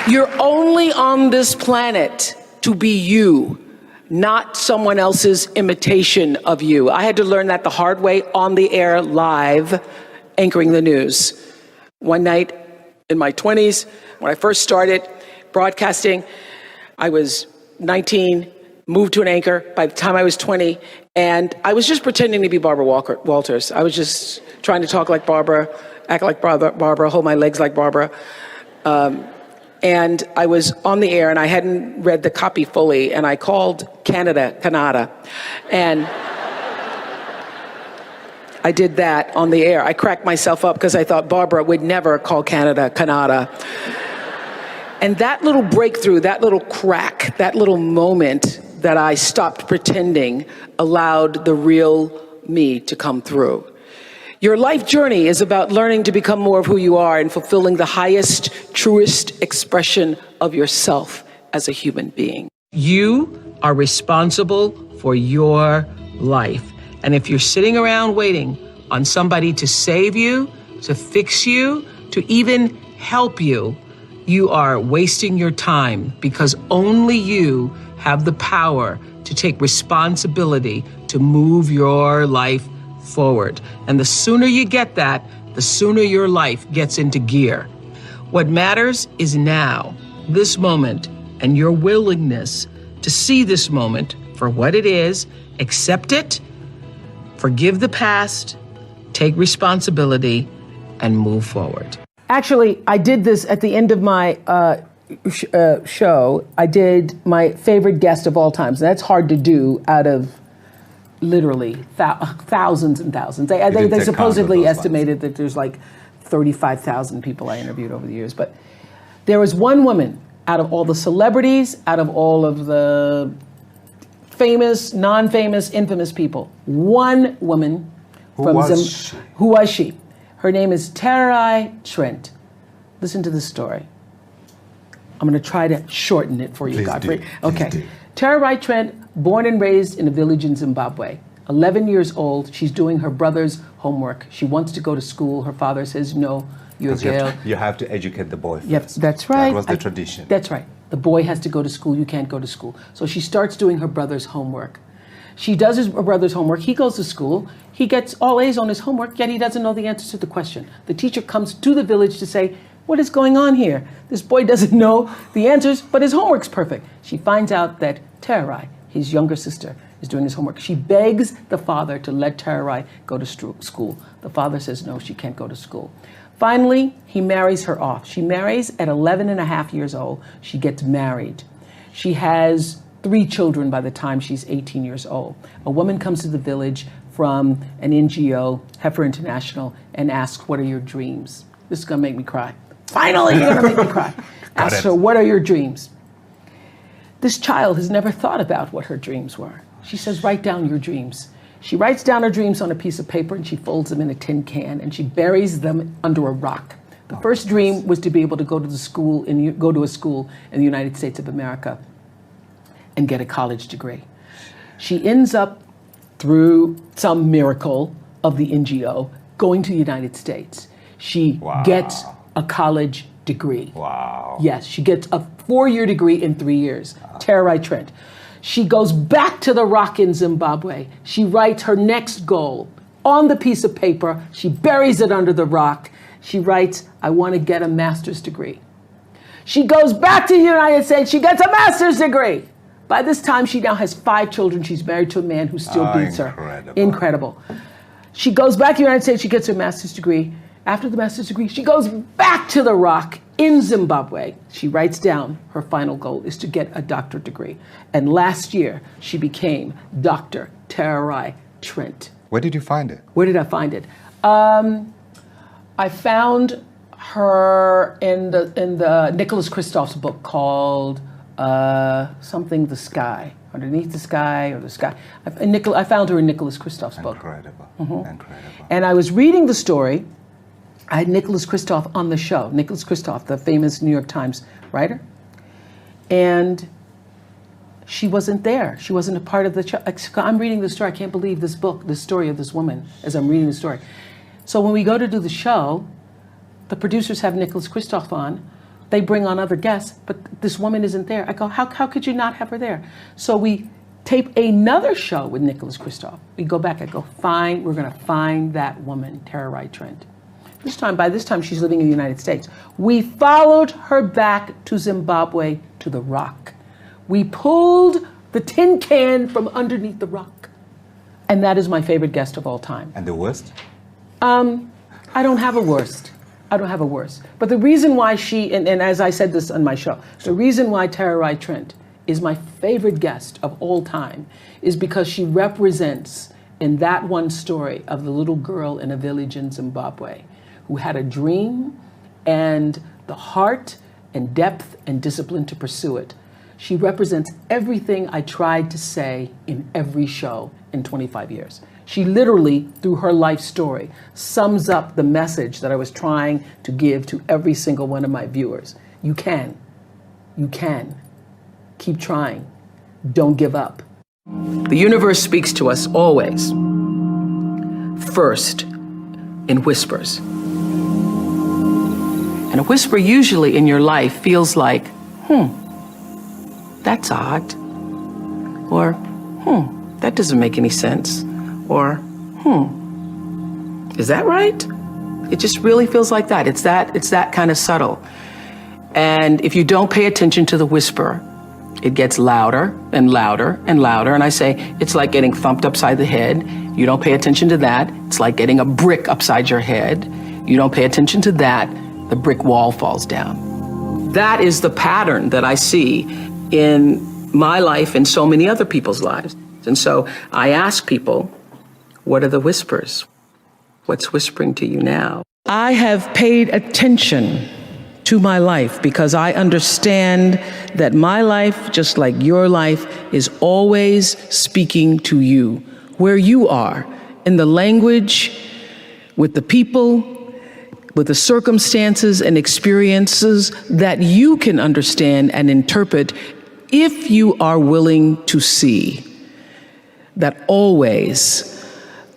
You're only on this planet to be you, not someone else's imitation of you. I had to learn that the hard way on the air live, anchoring the news. One night in my 20s, when I first started broadcasting, I was 19, moved to an anchor by the time I was 20, and I was just pretending to be Barbara Walters. I was just trying to talk like Barbara, act like Barbara, hold my legs like Barbara. And I was on the air and I hadn't read the copy fully, and I called Canada. And I did that on the air. I cracked myself up because I thought Barbara would never call Canada. And that little breakthrough, that little crack, that little moment that I stopped pretending allowed the real me to come through. Your life journey is about learning to become more of who you are and fulfilling the highest, truest expression of yourself as a human being. You are responsible for your life. And if you're sitting around waiting on somebody to save you, to fix you, to even help you, you are wasting your time, because only you have the power to take responsibility to move your life forward. And the sooner you get that, the sooner your life gets into gear. What matters is now, this moment, and your willingness to see this moment for what it is, accept it, forgive the past, take responsibility, and move forward. Actually, I did this at the end of my show. I did my favorite guest of all times. That's hard to do out of literally thousands and thousands. They supposedly estimated that there's like 35,000 people I interviewed over the years. But there was one woman out of all the celebrities, out of all of the famous, non-famous, infamous people. One woman Who was she? Her name is Terai Trent. Listen to this story. I'm going to try to shorten it for you, Godfrey. Okay. Terai Trent, born and raised in a village in Zimbabwe. 11 years old. She's doing her brother's homework. She wants to go to school. Her father says, no, you're a girl.
You have to educate the boy first.
Yep, that's right.
That was the tradition.
That's right. The boy has to go to school. You can't go to school. So she starts doing her brother's homework. She does her brother's homework. He goes to school. He gets all A's on his homework, yet he doesn't know the answers to the question. The teacher comes to the village to say, what is going on here? This boy doesn't know the answers, but his homework's perfect. She finds out that Tererai, his younger sister, is doing his homework. She begs the father to let Tererai go to school. The father says, no, she can't go to school. Finally, he marries her off. She marries at 11 and a half years old. She gets married. She has 3 children by the time she's 18 years old. A woman comes to the village from an NGO, Heifer International, and asks, what are your dreams? This is gonna make me cry. Finally, you're gonna make me cry. Asks her, what are your dreams? This child has never thought about what her dreams were. She says, write down your dreams. She writes down her dreams on a piece of paper and she folds them in a tin can and she buries them under a rock. The first dream was to be able to go to a school in the United States of America and get a college degree. She ends up, through some miracle of the NGO, going to the United States. She gets a college degree.
Wow.
Yes, she gets a 4-year degree in 3 years. Tererai Trent. She goes back to the rock in Zimbabwe. She writes her next goal on the piece of paper. She buries it under the rock. She writes, I want to get a master's degree. She goes back to the United States. She gets a master's degree. By this time, she now has 5 children. She's married to a man who still beats her. Incredible. She goes back to the United States. She gets her master's degree. After the master's degree, she goes back to the rock in Zimbabwe. She writes down her final goal is to get a doctorate degree. And last year, she became Dr. Tererai Trent.
Where did you find it?
Where did I find it? I found her in the Nicholas Kristof's book called something the sky, underneath the sky or the sky. I found her in Nicholas Kristof's book.
Incredible. Incredible.
And I was reading the story. I had Nicholas Kristof on the show. Nicholas Kristof, the famous New York Times writer. And she wasn't there. She wasn't a part of the show. I'm reading the story. I can't believe this book, the story of this woman, as I'm reading the story. So when we go to do the show, the producers have Nicholas Kristof on. They bring on other guests, but this woman isn't there. I go, how could you not have her there? So we tape another show with Nicholas Kristof. We go back, I go, fine, we're gonna find that woman, Tererai Trent. By this time, she's living in the United States. We followed her back to Zimbabwe to the rock. We pulled the tin can from underneath the rock. And that is my favorite guest of all time.
And the worst?
I don't have a worst. I don't have a worst. But the reason why and as I said this on my show, the reason why Tererai Trent is my favorite guest of all time is because she represents in that one story of the little girl in a village in Zimbabwe who had a dream and the heart and depth and discipline to pursue it. She represents everything I tried to say in every show in 25 years. She literally, through her life story, sums up the message that I was trying to give to every single one of my viewers. You can. Keep trying. Don't give up.
The universe speaks to us always, first in whispers. And a whisper usually in your life feels like, that's odd. Or, that doesn't make any sense. Or, is that right? It just really feels like that. It's that kind of subtle. And if you don't pay attention to the whisper, it gets louder and louder and louder. And I say, it's like getting thumped upside the head. You don't pay attention to that. It's like getting a brick upside your head. You don't pay attention to that. The brick wall falls down. That is the pattern that I see in my life and so many other people's lives. And so I ask people, what are the whispers? What's whispering to you now? I have paid attention to my life because I understand that my life, just like your life, is always speaking to you, where you are, in the language, with the people, with the circumstances and experiences that you can understand and interpret if you are willing to see. that always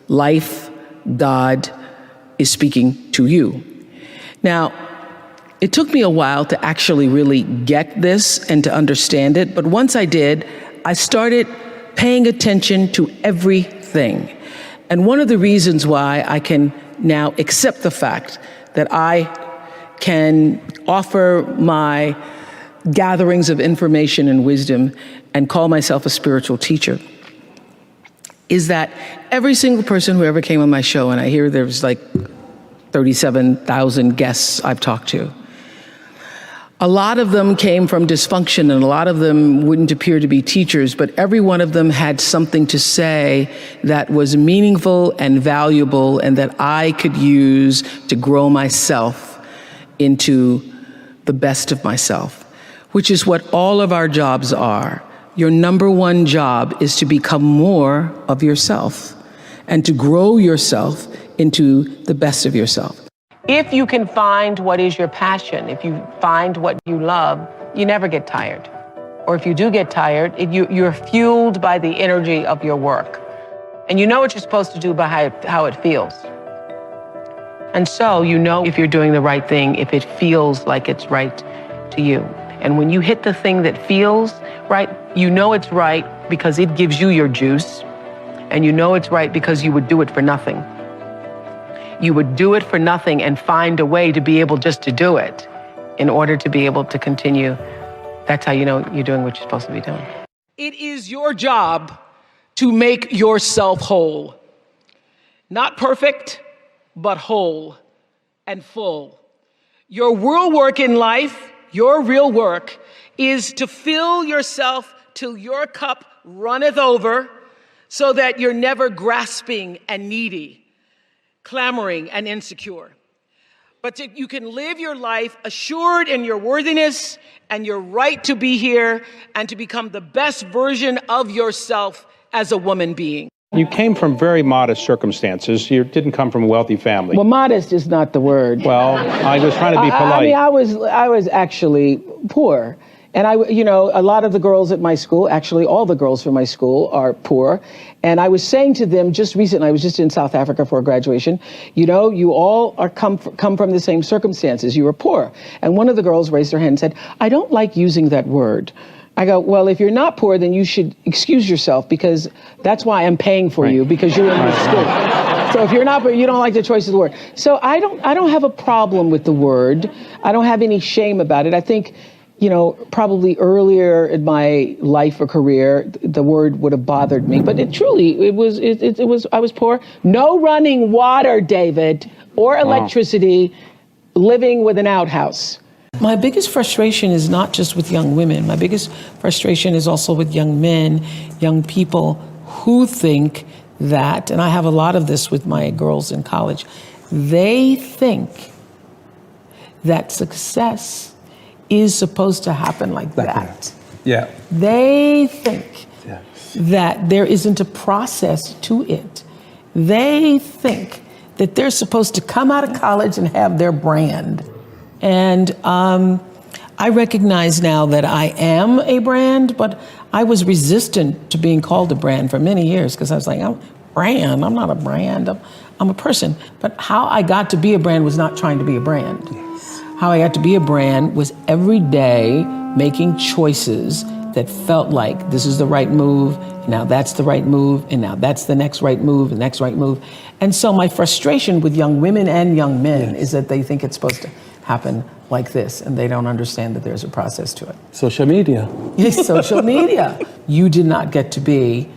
life, God is speaking to you. Now, it took me a while to actually really get this and to understand it, but once I did, I started paying attention to everything. And one of the reasons why I can now accept the fact that I can offer my gatherings of information and wisdom and call myself a spiritual teacher is that every single person who ever came on my show, and I hear there's like 37,000 guests I've talked to, a lot of them came from dysfunction and a lot of them wouldn't appear to be teachers, but every one of them had something to say that was meaningful and valuable and that I could use to grow myself into the best of myself, which is what all of our jobs are. Your number one job is to become more of yourself and to grow yourself into the best of yourself.
If you can find what is your passion, if you find what you love, you never get tired. Or if you do get tired, you're fueled by the energy of your work. And you know what you're supposed to do by how it feels. And so you know if you're doing the right thing, if it feels like it's right to you. And when you hit the thing that feels right, you know it's right because it gives you your juice. And you know it's right because you would do it for nothing. You would do it for nothing and find a way to be able just to do it in order to be able to continue. That's how you know you're doing what you're supposed to be doing.
It is your job to make yourself whole. Not perfect, but whole and full. Your real work in life, your real work, is to fill yourself till your cup runneth over so that you're never grasping and needy, clamoring and insecure. But you can live your life assured in your worthiness and your right to be here and to become the best version of yourself as a woman being.
You came from very modest circumstances. You didn't come from a wealthy family.
Well, modest is not the word.
Well, I was trying to be polite.
I was actually poor. And a lot of the girls at my school, actually all the girls from my school are poor. And I was saying to them just recently, I was just in South Africa for a graduation, you all are come from the same circumstances. You are poor. And one of the girls raised her hand and said, I don't like using that word. I go, well, if you're not poor, then you should excuse yourself because that's why I'm paying for you, because you're in this school. So if you're not poor, you don't like the choice of the word. So I don't have a problem with the word. I don't have any shame about it. I think, probably earlier in my life or career, the word would have bothered me. But it was, I was poor. No running water, David, or electricity, living with an outhouse. My biggest frustration is not just with young women. My biggest frustration is also with young men, young people who think that, and I have a lot of this with my girls in college, they think that success is supposed to happen like that.
Yeah.
They think that there isn't a process to it. They think that they're supposed to come out of college and have their brand. And I recognize now that I am a brand, but I was resistant to being called a brand for many years because I was like, I'm a brand. I'm not a brand. I'm a person. But how I got to be a brand was not trying to be a brand. Yes. How I got to be a brand was every day making choices that felt like this is the right move, and now that's the right move, and now that's the next right move, the next right move. And so my frustration with young women and young men is that they think it's supposed to happen like this, and they don't understand that there's a process to it.
Social media.
Yes, social media. You did not get to be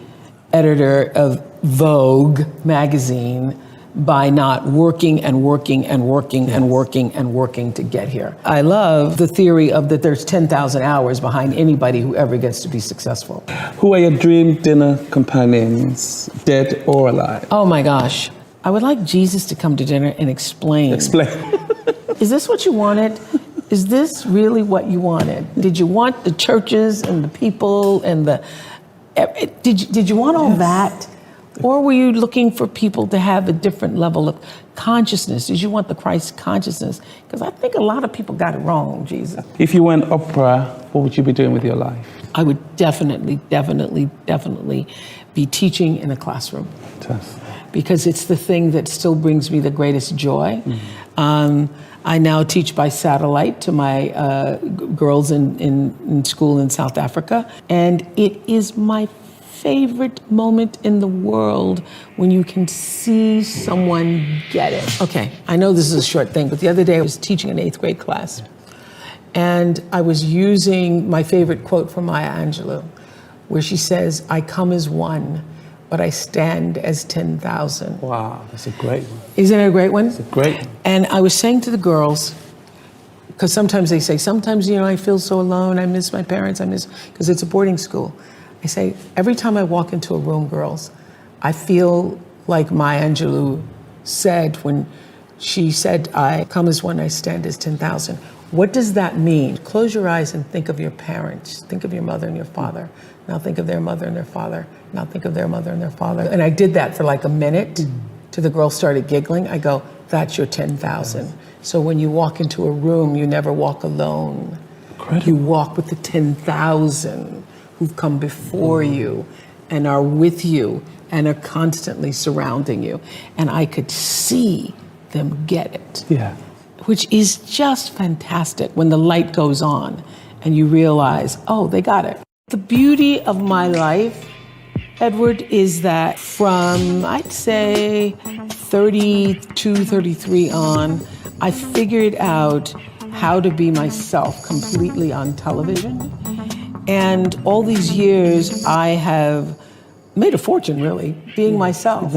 editor of Vogue magazine by not working and working and working and working and working to get here. I love the theory of that there's 10,000 hours behind anybody who ever gets to be successful.
Who are your dream dinner companions, dead or alive?
Oh my gosh. I would like Jesus to come to dinner and explain. Is this what you wanted? Is this really what you wanted? Did you want the churches and the people and did you want all that? Or were you looking for people to have a different level of consciousness? Did you want the Christ consciousness? Because I think a lot of people got it wrong, Jesus.
If you weren't Oprah, what would you be doing with your life?
I would definitely be teaching in a classroom. Because it's the thing that still brings me the greatest joy. I now teach by satellite to my girls in school in South Africa. And it is my favorite moment in the world when you can see someone get it. Okay, I know this is a short thing, but the other day I was teaching an 8th grade class. And I was using my favorite quote from Maya Angelou, where she says, "I come as one, but I stand as 10,000.
Wow, that's a great one.
Isn't it a great one?
It's a great one.
And I was saying to the girls, because sometimes they say, sometimes, I feel so alone, I miss my parents, because it's a boarding school. I say, every time I walk into a room, girls, I feel like Maya Angelou said when she said, "I come as one, I stand as 10,000. What does that mean? Close your eyes and think of your parents. Think of your mother and your father. Now think of their mother and their father. Now think of their mother and their father." And I did that for like a minute till the girls started giggling. I go, "That's your 10,000. So when you walk into a room, you never walk alone. Incredible. You walk with the 10,000 who've come before you and are with you and are constantly surrounding you." And I could see them get it.
Yeah.
Which is just fantastic when the light goes on and you realize, oh, they got it. The beauty of my life, Edward, is that from, I'd say, 32, 33 on, I figured out how to be myself completely on television. And all these years, I have made a fortune, really, being myself.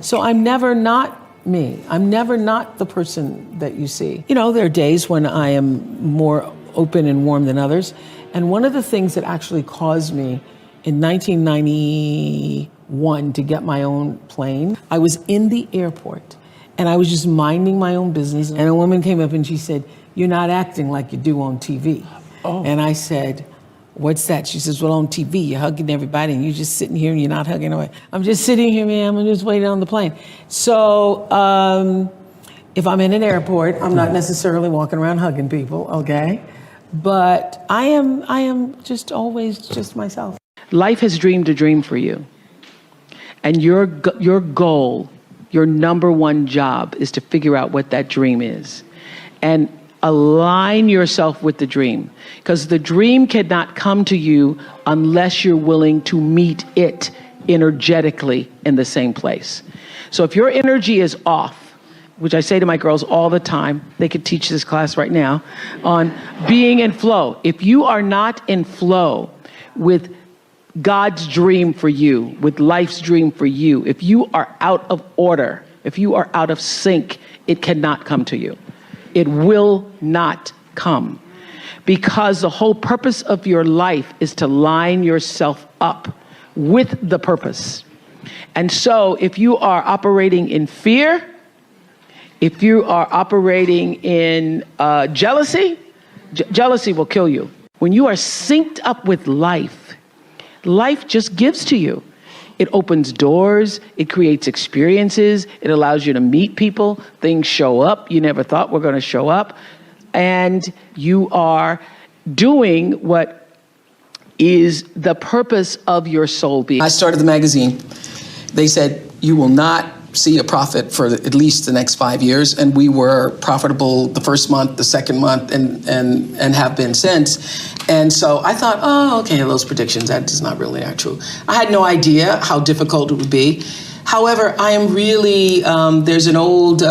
So I'm never not me. I'm never not the person that you see. There are days when I am more open and warm than others. And one of the things that actually caused me in 1991 to get my own plane, I was in the airport and I was just minding my own business. And a woman came up and she said, "You're not acting like you do on TV." Oh. And I said, "What's that?" She says, "Well, on TV, you're hugging everybody and you're just sitting here and you're not hugging away." I'm just sitting here, ma'am. I'm just waiting on the plane. So if I'm in an airport, I'm not necessarily walking around hugging people, okay? But I am just always just myself. Life has dreamed a dream for you. And your goal, your number one job is to figure out what that dream is. And align yourself with the dream, because the dream cannot come to you unless you're willing to meet it energetically in the same place. So if your energy is off, which I say to my girls all the time, they could teach this class right now, on being in flow. If you are not in flow with God's dream for you, with life's dream for you, if you are out of order, if you are out of sync, it cannot come to you. It will not come, because the whole purpose of your life is to line yourself up with the purpose. And so if you are operating in fear, if you are operating in jealousy, jealousy will kill you. When you are synced up with life, life just gives to you. It opens doors, it creates experiences, it allows you to meet people, things show up you never thought were gonna show up, and you are doing what is the purpose of your soul being. I started the magazine. They said, "You will not see a profit for at least the next 5 years," and we were profitable the first month, the second month, and have been since. And so I thought, oh, okay, those predictions, that is not really true. I had no idea how difficult it would be. However, I am really, there's an old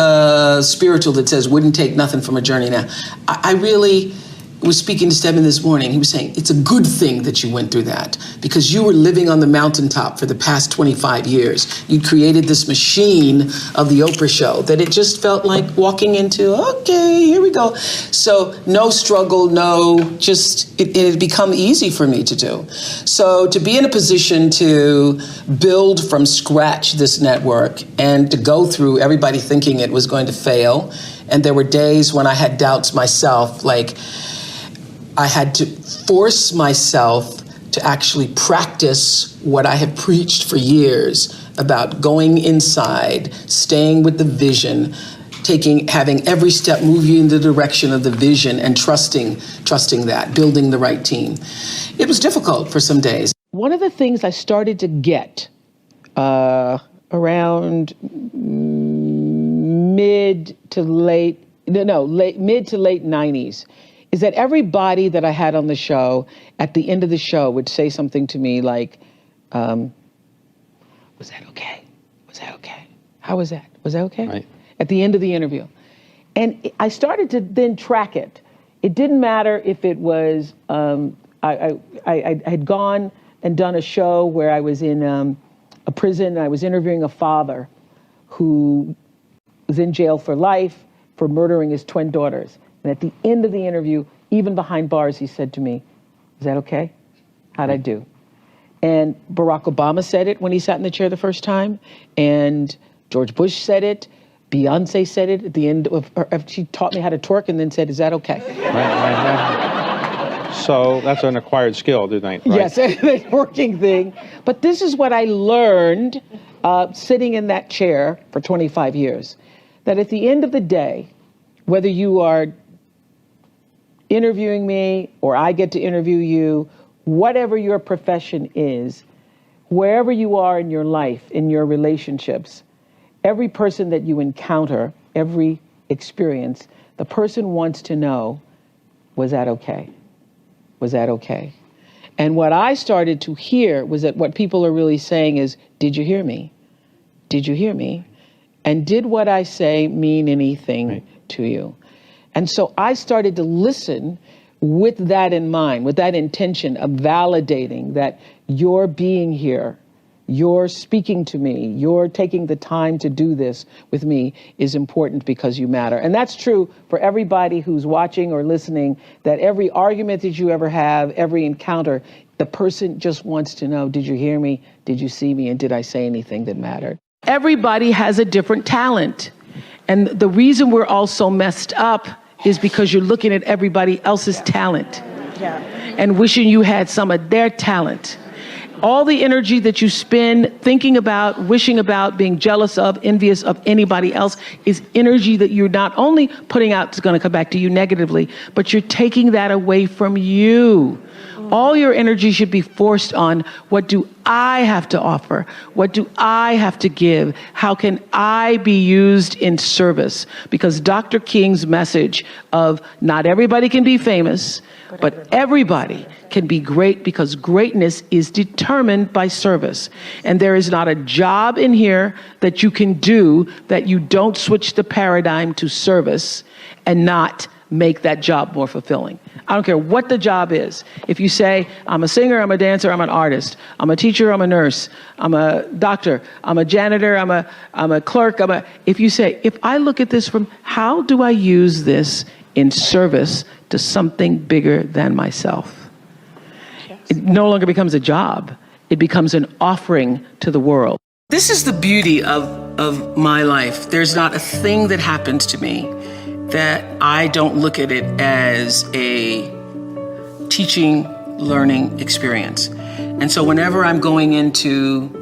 spiritual that says, wouldn't take nothing from a journey. Now, I really was speaking to Stephen this morning. He was saying, it's a good thing that you went through that, because you were living on the mountaintop for the past 25 years. You created this machine of the Oprah show that it just felt like walking into, okay, here we go. So no struggle, it had become easy for me to do. So to be in a position to build from scratch this network and to go through everybody thinking it was going to fail. And there were days when I had doubts myself, like, I had to force myself to actually practice what I have preached for years about going inside, staying with the vision, having every step move you in the direction of the vision and trusting that, building the right team. It was difficult for some days. One of the things I started to get around mid to late 90s is that everybody that I had on the show at the end of the show would say something to me like, was that okay? Was that okay? How was that? Was that okay?
Right.
At the end of the interview. And I started to then track it. It didn't matter if it was, I had gone and done a show where I was in a prison and I was interviewing a father who was in jail for life for murdering his twin daughters. And at the end of the interview, even behind bars, he said to me, "Is that okay? How'd I do?" And Barack Obama said it when he sat in the chair the first time. And George Bush said it. Beyonce said it at the end of her, she taught me how to twerk and then said, "Is that okay?"
Right. So that's an acquired skill, didn't I? Right?
Yes, the working thing. But this is what I learned sitting in that chair for 25 years, that at the end of the day, whether you are interviewing me or I get to interview you, whatever your profession is, wherever you are in your life, in your relationships, every person that you encounter, every experience, the person wants to know, was that okay? Was that okay? And what I started to hear was that what people are really saying is, did you hear me? Did you hear me? And did what I say mean anything to you? And so I started to listen with that in mind, with that intention of validating that you're being here, you're speaking to me, you're taking the time to do this with me is important because you matter. And that's true for everybody who's watching or listening, that every argument that you ever have, every encounter, the person just wants to know, did you hear me? Did you see me? And did I say anything that mattered? Everybody has a different talent. And the reason we're all so messed up is because you're looking at everybody else's talent and wishing you had some of their talent. All the energy that you spend thinking about, wishing about, being jealous of, envious of anybody else is energy that you're not only putting out is going to come back to you negatively, but you're taking that away from you. All your energy should be forced on, what do I have to offer? What do I have to give? How can I be used in service? Because Dr. King's message of not everybody can be famous, but everybody can be great, because greatness is determined by service. And there is not a job in here that you can do that you don't switch the paradigm to service and not make that job more fulfilling. I don't care what the job is. If you say, I'm a singer, I'm a dancer, I'm an artist, I'm a teacher, I'm a nurse, I'm a doctor, I'm a janitor, I'm a clerk, if you say, if I look at this from, how do I use this in service to something bigger than myself? Yes. It no longer becomes a job. It becomes an offering to the world. This is the beauty of my life. There's not a thing that happens to me that I don't look at it as a teaching, learning experience. And so whenever I'm going into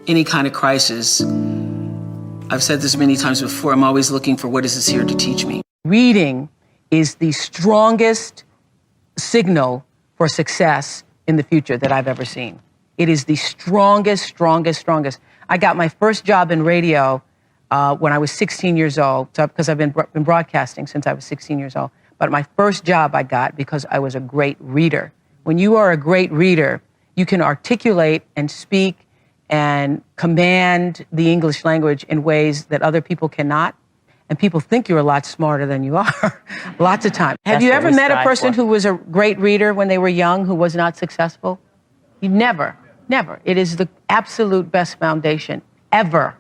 any kind of crisis, I've said this many times before, I'm always looking for, what is this here to teach me? Reading is the strongest signal for success in the future that I've ever seen. It is the strongest. I got my first job in radio when I was 16 years old, because I've been broadcasting since I was 16 years old. But my first job I got because I was a great reader. When you are a great reader, you can articulate and speak and command the English language in ways that other people cannot. And people think you're a lot smarter than you are, lots of times. Have you ever met a person who was a great reader when they were young who was not successful? You never. It is the absolute best foundation ever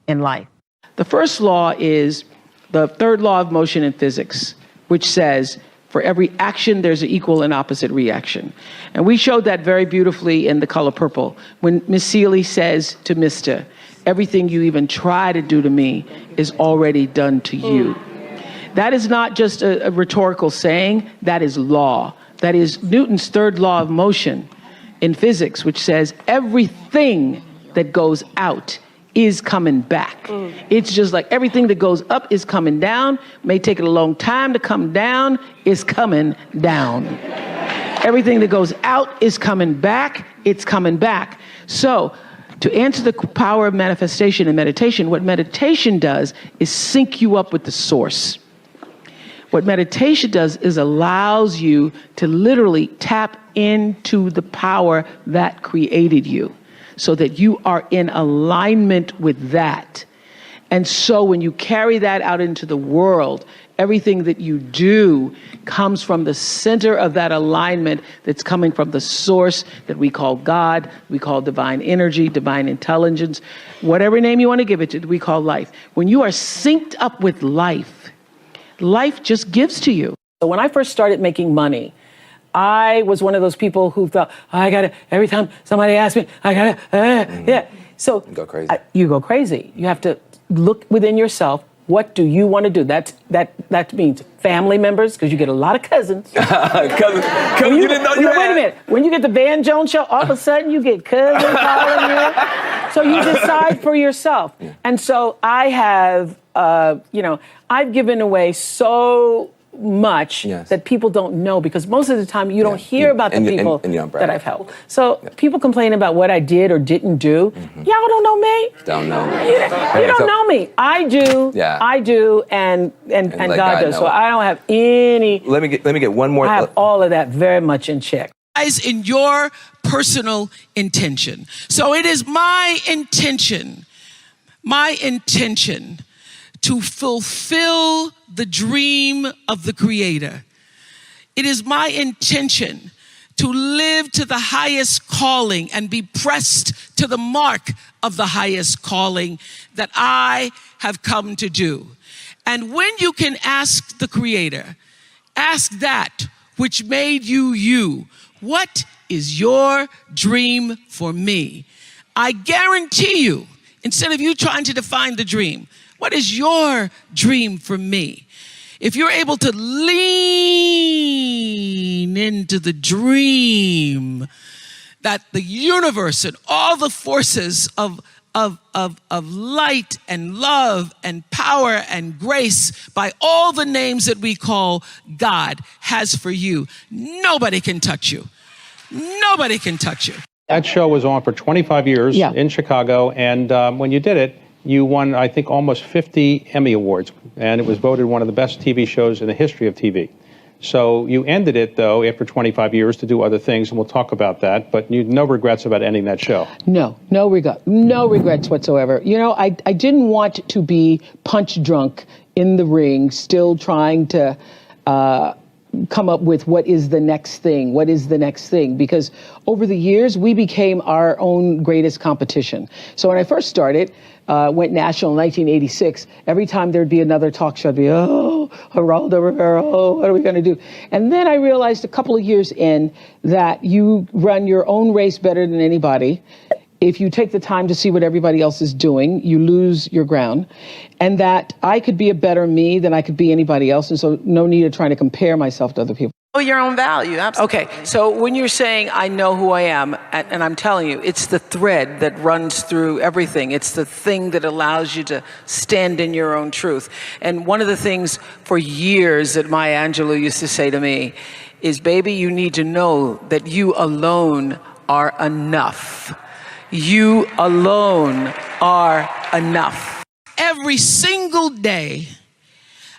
in life. The first law is the third law of motion in physics, which says for every action, there's an equal and opposite reaction. And we showed that very beautifully in The Color Purple, when Miss Seeley says to Mr., everything you even try to do to me is already done to you. That is not just a rhetorical saying, that is law. That is Newton's third law of motion in physics, which says everything that goes out is coming back. It's just like everything that goes up is coming down. May take it a long time to come down, is coming down. Everything that goes out is coming back, it's coming back. So, to answer the power of manifestation and meditation, what meditation does is sync you up with the source. What meditation does is allows you to literally tap into the power that created you so that you are in alignment with that. And so when you carry that out into the world, everything that you do comes from the center of that alignment that's coming from the source that we call God, we call divine energy, divine intelligence, whatever name you want to give it to, we call life. When you are synced up with life, life just gives to you. So when I first started making money, I was one of those people who thought, every time somebody asks me, yeah. So
You go crazy.
You go crazy. You have to look within yourself. What do you want to do? That means family members, because you get a lot of cousins.
Cousin, you didn't know you
Wait
had.
a minute. When you get the Van Jones show, all of a sudden you get cousins calling you. So you decide for yourself. Yeah. And so I have, I've given away so much that people don't know, because most of the time you don't hear about the people that I've helped. So people complain about what I did or didn't do. Y'all don't know me.
Don't know.
You don't know me. I do.
Yeah.
I do, and God does. So I don't have any.
Let me get one more.
I have all of that very much in check.
In your personal intention. So it is my intention to fulfill the dream of the Creator. It is my intention to live to the highest calling and be pressed to the mark of the highest calling that I have come to do. And when you can ask the Creator, ask that which made you you, what is your dream for me? I guarantee you, instead of you trying to define the dream, what is your dream for me? If you're able to lean into the dream that the universe and all the forces of light and love and power and grace by all the names that we call God has for you, nobody can touch you. Nobody can touch you.
That show was on for 25 years in Chicago, and when you did it, you won, I think, almost 50 Emmy Awards, and it was voted one of the best TV shows in the history of TV. So you ended it, though, after 25 years to do other things, and we'll talk about that, but no regrets about ending that show.
No regrets whatsoever. You know, I didn't want to be punch drunk in the ring, still trying to come up with what is the next thing, because over the years, we became our own greatest competition. So when I first started, went national in 1986, every time there'd be another talk show, I'd be, Geraldo Rivera, what are we going to do? And then I realized a couple of years in that you run your own race better than anybody. If you take the time to see what everybody else is doing, you lose your ground. And that I could be a better me than I could be anybody else. And so no need of trying to compare myself to other people.
Your own value, absolutely.
Okay, so when you're saying I know who I am, and I'm telling you, it's the thread that runs through everything. It's the thing that allows you to stand in your own truth. And one of the things for years that Maya Angelou used to say to me is, baby, you need to know that you alone are enough. You alone are enough.
Every single day,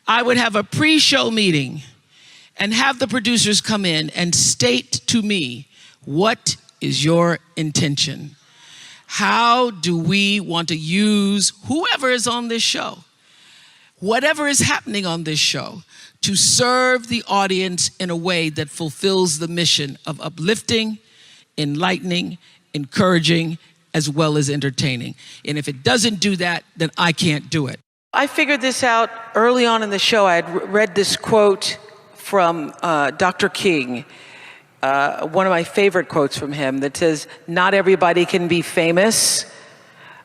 I would have a pre-show meeting and have the producers come in and state to me, what is your intention? How do we want to use whoever is on this show, whatever is happening on this show, to serve the audience in a way that fulfills the mission of uplifting, enlightening, encouraging, as well as entertaining. And if it doesn't do that, then I can't do it.
I figured this out early on in the show. I had read this quote from Dr. King, one of my favorite quotes from him, that says, not everybody can be famous,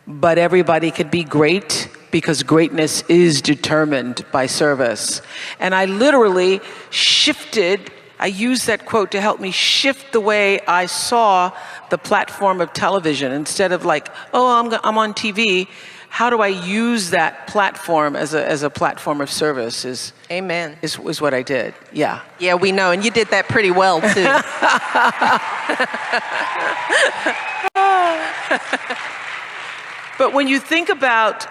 but everybody can be great, because greatness is determined by service. And I literally shifted I used that quote to help me shift the way I saw the platform of television. Instead of like, oh, I'm on TV, how do I use that platform as a platform of service
Amen.
is what I did. Yeah.
Yeah, we know, and you did that pretty well too.
But when you think about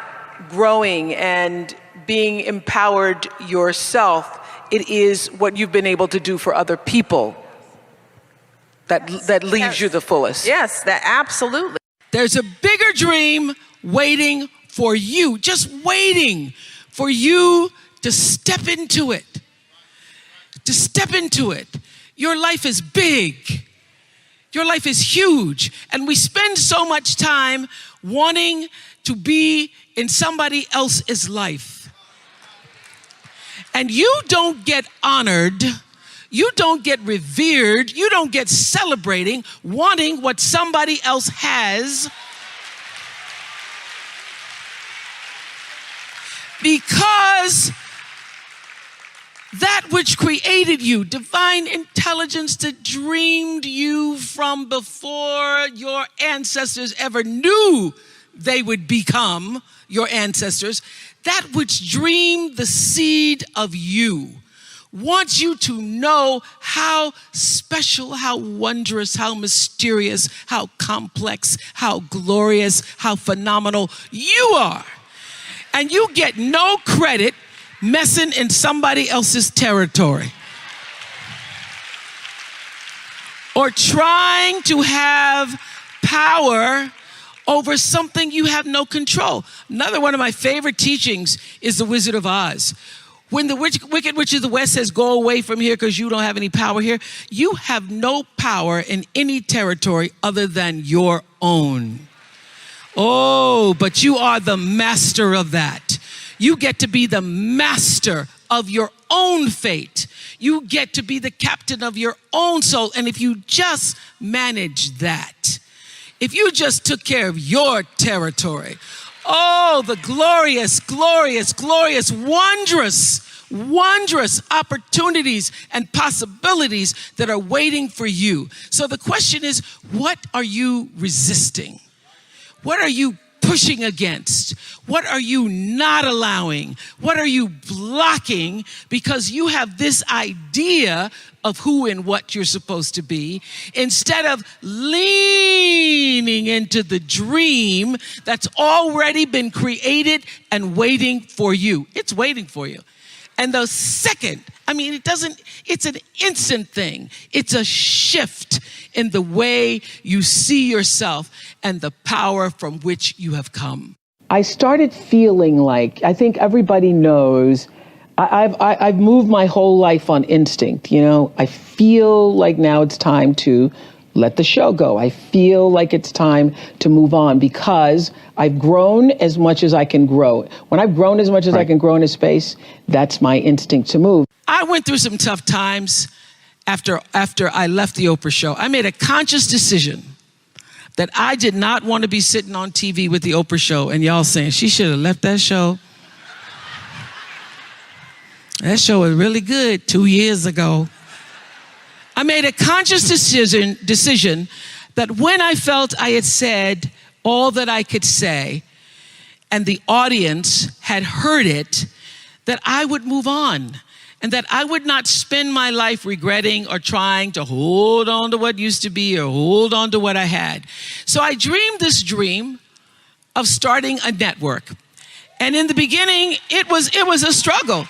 growing and being empowered yourself, it is what you've been able to do for other people that leaves you the fullest.
Yes, that absolutely.
There's a bigger dream waiting for you, just waiting for you to step into it. To step into it. Your life is big. Your life is huge. And we spend so much time wanting to be in somebody else's life. And you don't get honored, you don't get revered, you don't get celebrating wanting what somebody else has, because that which created you, divine intelligence that dreamed you from before your ancestors ever knew they would become your ancestors, that which dreamed the seed of you, wants you to know how special, how wondrous, how mysterious, how complex, how glorious, how phenomenal you are. And you get no credit messing in somebody else's territory or trying to have power over something you have no control. Another one of my favorite teachings is The Wizard of Oz. When the Wicked Witch of the West says, go away from here because you don't have any power here, you have no power in any territory other than your own. Oh, but you are the master of that. You get to be the master of your own fate. You get to be the captain of your own soul. And if you just manage that, if you just took care of your territory, oh, the glorious, glorious, glorious, wondrous, wondrous opportunities and possibilities that are waiting for you. So the question is, what are you resisting? What are you pushing against? What are you not allowing? What are you blocking because you have this idea of who and what you're supposed to be, instead of leaning into the dream that's already been created and waiting for you. It's waiting for you. And the second, it's an instant thing. It's a shift in the way you see yourself and the power from which you have come.
I started feeling like, I think everybody knows, I've moved my whole life on instinct, you know. I feel like now it's time to let the show go. I feel like it's time to move on because I've grown as much as I can grow. When I've grown as much as I can grow in a space, that's my instinct to move.
I went through some tough times after I left the Oprah show. I made a conscious decision that I did not want to be sitting on TV with the Oprah show and y'all saying she should have left that show. That show was really good 2 years ago. I made a conscious decision that when I felt I had said all that I could say and the audience had heard it, that I would move on and that I would not spend my life regretting or trying to hold on to what used to be or hold on to what I had. So I dreamed this dream of starting a network. And in the beginning, it was a struggle.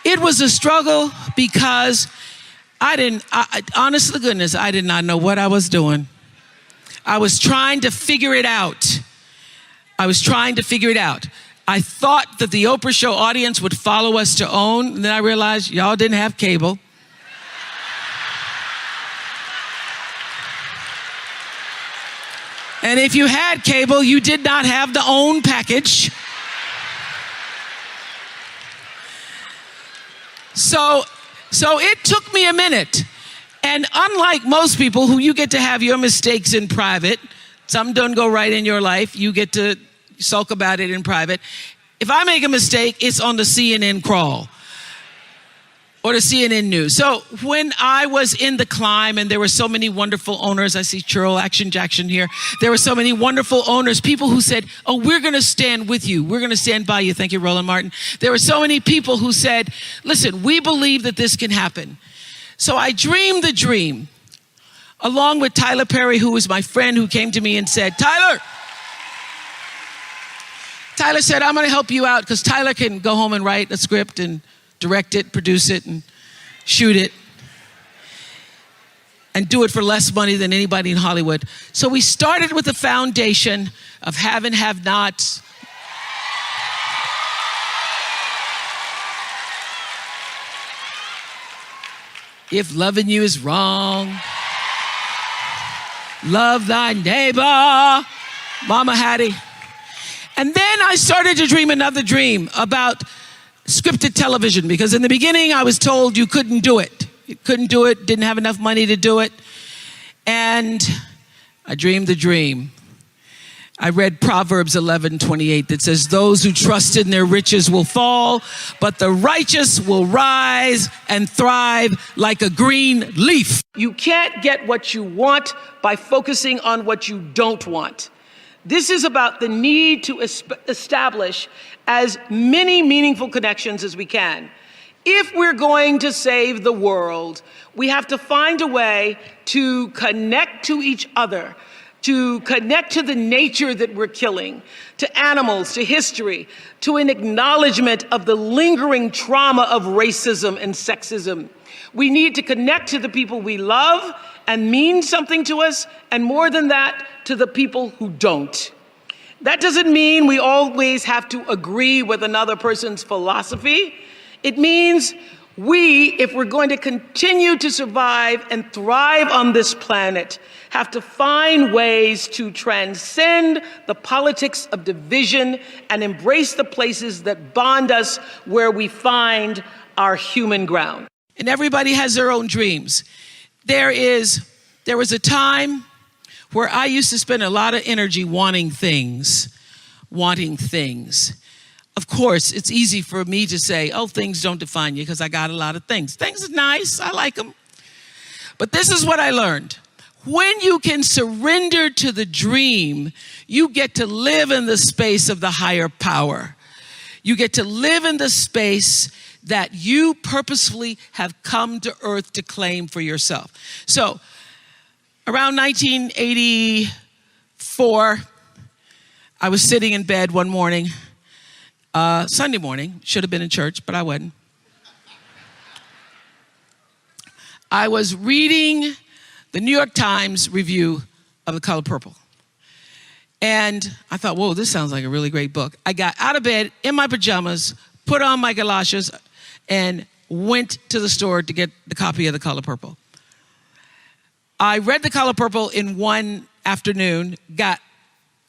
It was a struggle because honest to goodness, I did not know what I was doing. I was trying to figure it out. I thought that the Oprah show audience would follow us to OWN, and then I realized y'all didn't have cable. And if you had cable, you did not have the OWN package. So it took me a minute. And unlike most people who you get to have your mistakes in private, some don't go right in your life, you get to sulk about it in private. If I make a mistake, it's on the CNN crawl.
or the CNN News. So when I was in the climb and there were so many wonderful owners, I see Churl Action Jackson here. There were so many wonderful owners, people who said, oh, we're going to stand with you. We're going to stand by you. Thank you, Roland Martin. There were so many people who said, listen, we believe that this can happen. So I dreamed the dream along with Tyler Perry, who was my friend, who came to me and said, Tyler said, I'm going to help you out because Tyler can go home and write a script and direct it, produce it, and shoot it, and do it for less money than anybody in Hollywood. So we started with the foundation of have and have nots. If loving you is wrong, love thy neighbor, Mama Hattie. And then I started to dream another dream about scripted television, because in the beginning I was told you couldn't do it. You couldn't do it, didn't have enough money to do it. And I dreamed the dream. I read Proverbs 11:28 that says, those who trust in their riches will fall, but the righteous will rise and thrive like a green leaf. You can't get what you want by focusing on what you don't want. This is about the need to establish as many meaningful connections as we can. If we're going to save the world, we have to find a way to connect to each other, to connect to the nature that we're killing, to animals, to history, to an acknowledgement of the lingering trauma of racism and sexism. We need to connect to the people we love and mean something to us, and more than that, to the people who don't. That doesn't mean we always have to agree with another person's philosophy. It means we, if we're going to continue to survive and thrive on this planet, have to find ways to transcend the politics of division and embrace the places that bond us, where we find our human ground. And everybody has their own dreams. There was a time where I used to spend a lot of energy wanting things. Of course, it's easy for me to say, oh, things don't define you because I got a lot of things. Things are nice, I like them. But this is what I learned. When you can surrender to the dream, you get to live in the space of the higher power. You get to live in the space that you purposefully have come to earth to claim for yourself. So, around 1984, I was sitting in bed one morning, Sunday morning, should have been in church, but I wasn't. I was reading the New York Times review of The Color Purple. And I thought, whoa, this sounds like a really great book. I got out of bed in my pajamas, put on my galoshes, and went to the store to get the copy of The Color Purple. I read The Color Purple in one afternoon,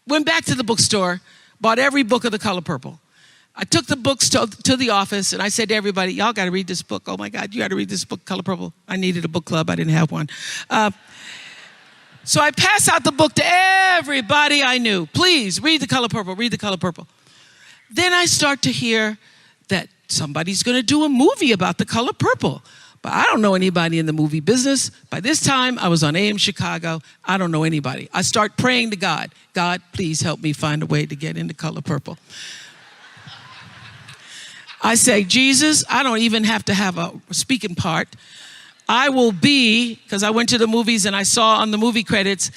went back to the bookstore, bought every book of The Color Purple. I took the books to the office, and I said to everybody, y'all got to read this book. Oh, my God, you got to read this book, Color Purple. I needed a book club. I didn't have one. So I passed out the book to everybody I knew. Please, read The Color Purple, read The Color Purple. Then I start to hear that somebody's going to do a movie about The Color Purple. But I don't know anybody in the movie business. By this time, I was on AM Chicago. I don't know anybody. I start praying to God. God, please help me find a way to get into Color Purple. I say, Jesus, I don't even have to have a speaking part. I will be, because I went to the movies and I saw on the movie credits,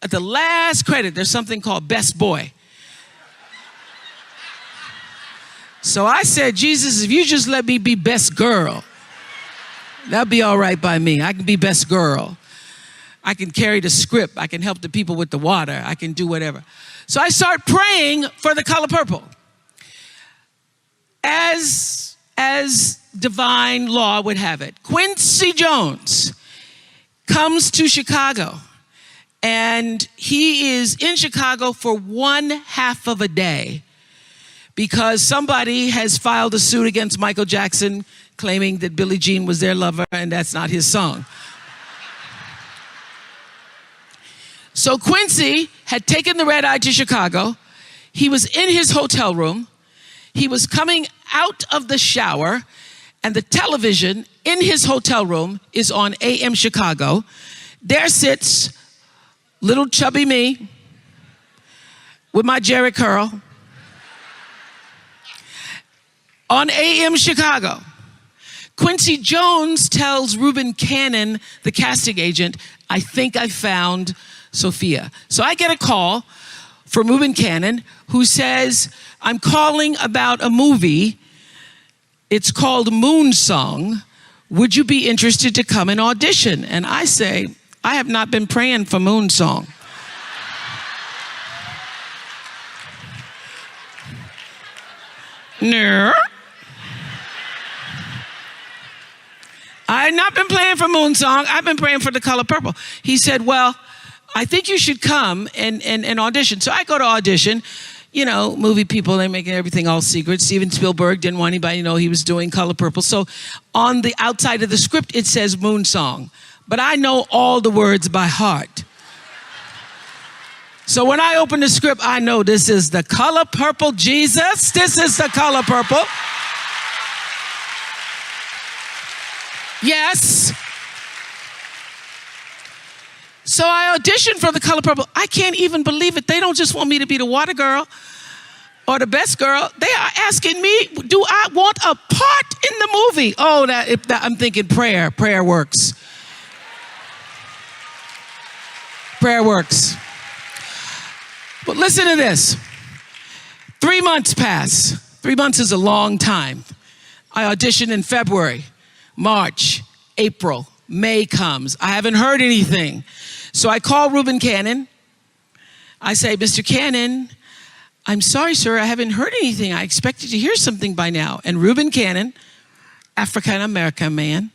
at the last credit, there's something called Best Boy. So I said, Jesus, if you just let me be best girl, that'd be all right by me. I can be best girl. I can carry the script. I can help the people with the water. I can do whatever. So I start praying for The Color Purple. As divine law would have it, Quincy Jones comes to Chicago, and he is in Chicago for 1/2 of a day because somebody has filed a suit against Michael Jackson claiming that Billie Jean was their lover, and that's not his song. So Quincy had taken the red eye to Chicago. He was in his hotel room. He was coming out of the shower, And the television in his hotel room is on AM Chicago. There sits little chubby me with my Jerry curl on AM Chicago. Quincy Jones tells Reuben Cannon, the casting agent, I think I found Sophia. So I get a call from Reuben Cannon who says, I'm calling about a movie. It's called Moon Song. Would you be interested to come and audition? And I say, I have not been praying for Moon Song. No. I have not been praying for Moon Song. I've been praying for The Color Purple. He said, well, I think you should come and audition. So I go to audition. You know, movie people, they're making everything all secret. Steven Spielberg didn't want anybody to know he was doing Color Purple. So on the outside of the script, it says Moon Song. But I know all the words by heart. So when I open the script, I know this is The Color Purple, Jesus. This is The Color Purple. Yes. So I auditioned for The Color Purple. I can't even believe it. They don't just want me to be the water girl or the best girl. They are asking me, do I want a part in the movie? Oh, I'm thinking prayer. Prayer works. Prayer works. But listen to this. 3 months pass. 3 months is a long time. I auditioned in February, March, April, May comes. I haven't heard anything. So I call Reuben Cannon. I say, Mr. Cannon, I'm sorry, sir, I haven't heard anything. I expected to hear something by now. And Reuben Cannon, African-American man,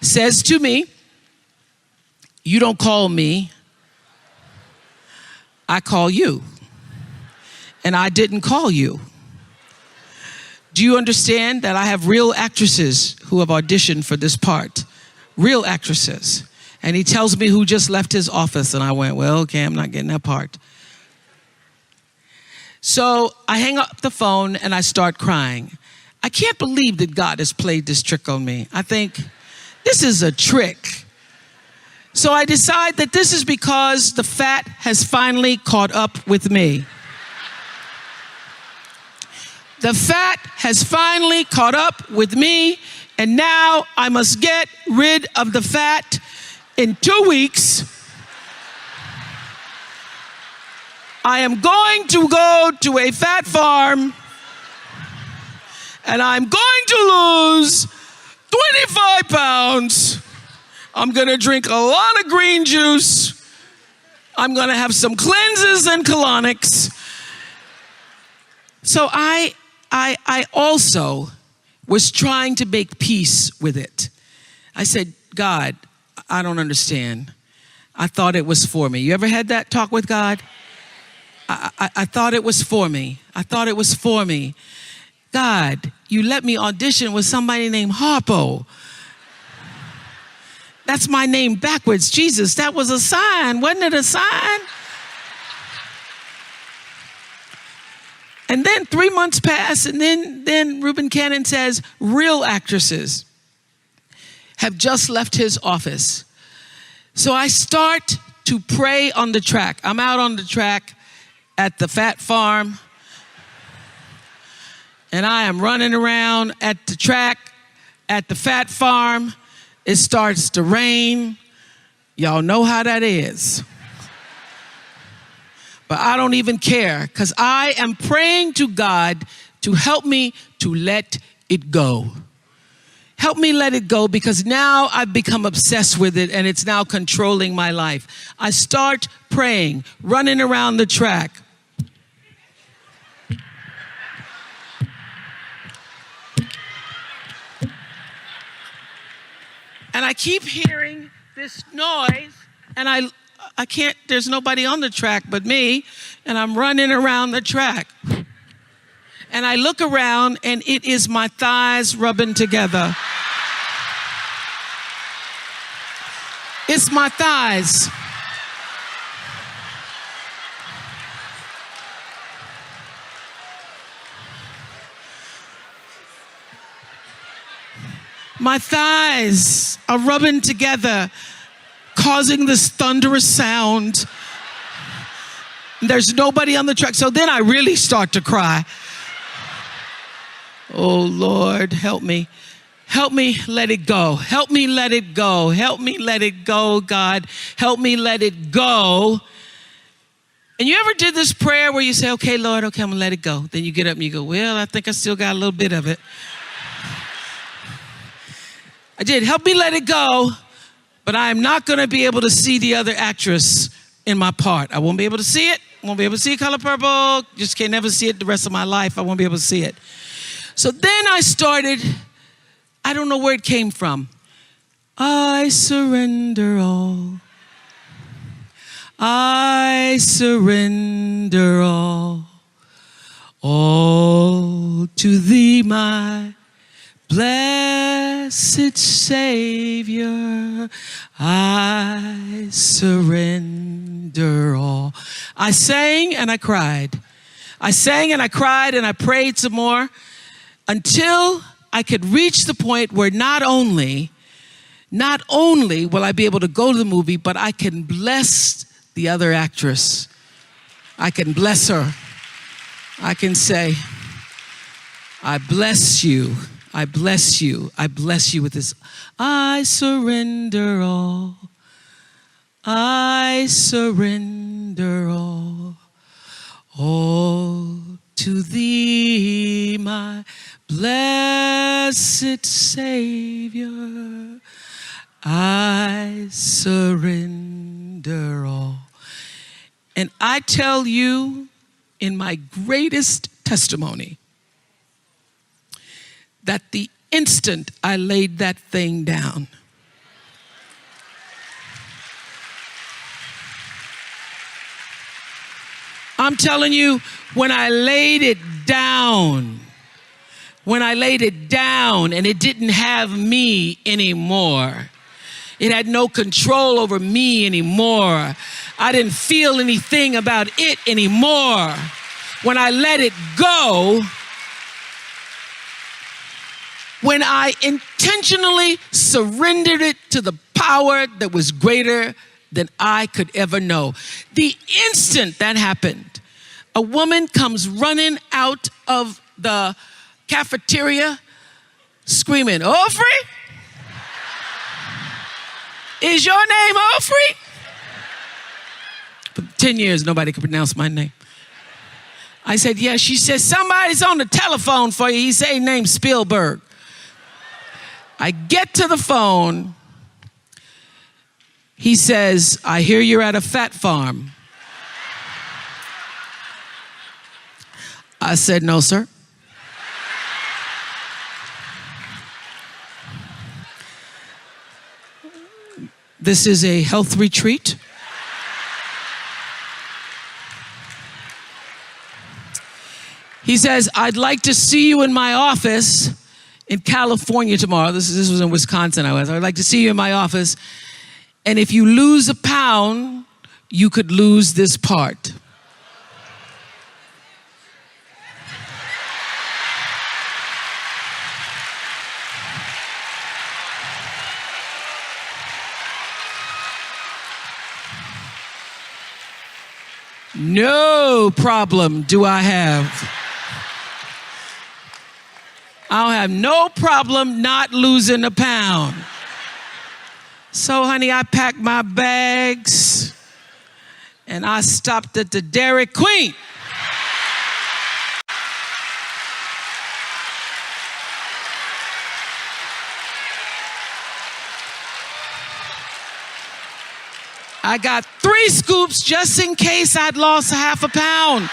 says to me, you don't call me, I call you. And I didn't call you. Do you understand that I have real actresses who have auditioned for this part? Real actresses. And he tells me who just left his office. And I went, well, okay, I'm not getting that part. So I hang up the phone and I start crying. I can't believe that God has played this trick on me. I think this is a trick. So I decide that this is because the fat has finally caught up with me. The fat has finally caught up with me, and now I must get rid of the fat. In 2 weeks, I am going to go to a fat farm, and I'm going to lose 25 pounds. I'm going to drink a lot of green juice. I'm going to have some cleanses and colonics. So I also was trying to make peace with it. I said, God, I don't understand. I thought it was for me. You ever had that talk with God? I thought it was for me. I thought it was for me. God, you let me audition with somebody named Harpo. That's my name backwards. Jesus, that was a sign. Wasn't it a sign? And then 3 months pass, and then Reuben Cannon says, real actresses have just left his office. So I start to pray on the track. I'm out on the track at the fat farm, and I am running around at the track at the fat farm. It starts to rain. Y'all know how that is. But I don't even care, because I am praying to God to help me to let it go. Help me let it go, because now I've become obsessed with it and it's now controlling my life. I start praying, running around the track. And I keep hearing this noise, and I can't, there's nobody on the track but me, and I'm running around the track. And I look around, and it is my thighs rubbing together. It's my thighs. My thighs are rubbing together, causing this thunderous sound. There's nobody on the track. So then I really start to cry. Oh, Lord, help me. Help me let it go. Help me let it go. Help me let it go, God. Help me let it go. And you ever did this prayer where you say, okay, Lord, okay, I'm gonna let it go. Then you get up and you go, well, I think I still got a little bit of it. I did. Help me let it go, but I am not gonna be able to see the other actress in my part. I won't be able to see it. Won't be able to see Color Purple. Just can't never see it the rest of my life. I won't be able to see it. So then I started, I don't know where it came from. I surrender all. I surrender all to thee, my blessed Savior. I surrender all. I sang and I cried. I sang and I cried and I prayed some more until I could reach the point where not only will I be able to go to the movie, but I can bless the other actress. I can bless her. I can say, I bless you. I bless you. I bless you with this. I surrender all. I surrender all. All to thee, my blessed Savior. I surrender all. And I tell you, in my greatest testimony, that the instant I laid that thing down, I'm telling you, when I laid it down and it didn't have me anymore, it had no control over me anymore. I didn't feel anything about it anymore. When I let it go, when I intentionally surrendered it to the power that was greater than I could ever know. The instant that happened, a woman comes running out of the cafeteria screaming, Winfrey? Is your name Winfrey? For 10 years, nobody could pronounce my name. I said, yes. She said, somebody's on the telephone for you. He said, his name's Spielberg. I get to the phone. He says, I hear you're at a fat farm. I said, no, sir. This is a health retreat. He says, I'd like to see you in my office in California tomorrow. This was in Wisconsin I'd like to see you in my office. And if you lose a pound, you could lose this part. No problem do I have. I'll have no problem not losing a pound. So, honey, I packed my bags and I stopped at the Dairy Queen. I got 3 scoops just in case I'd lost half a pound.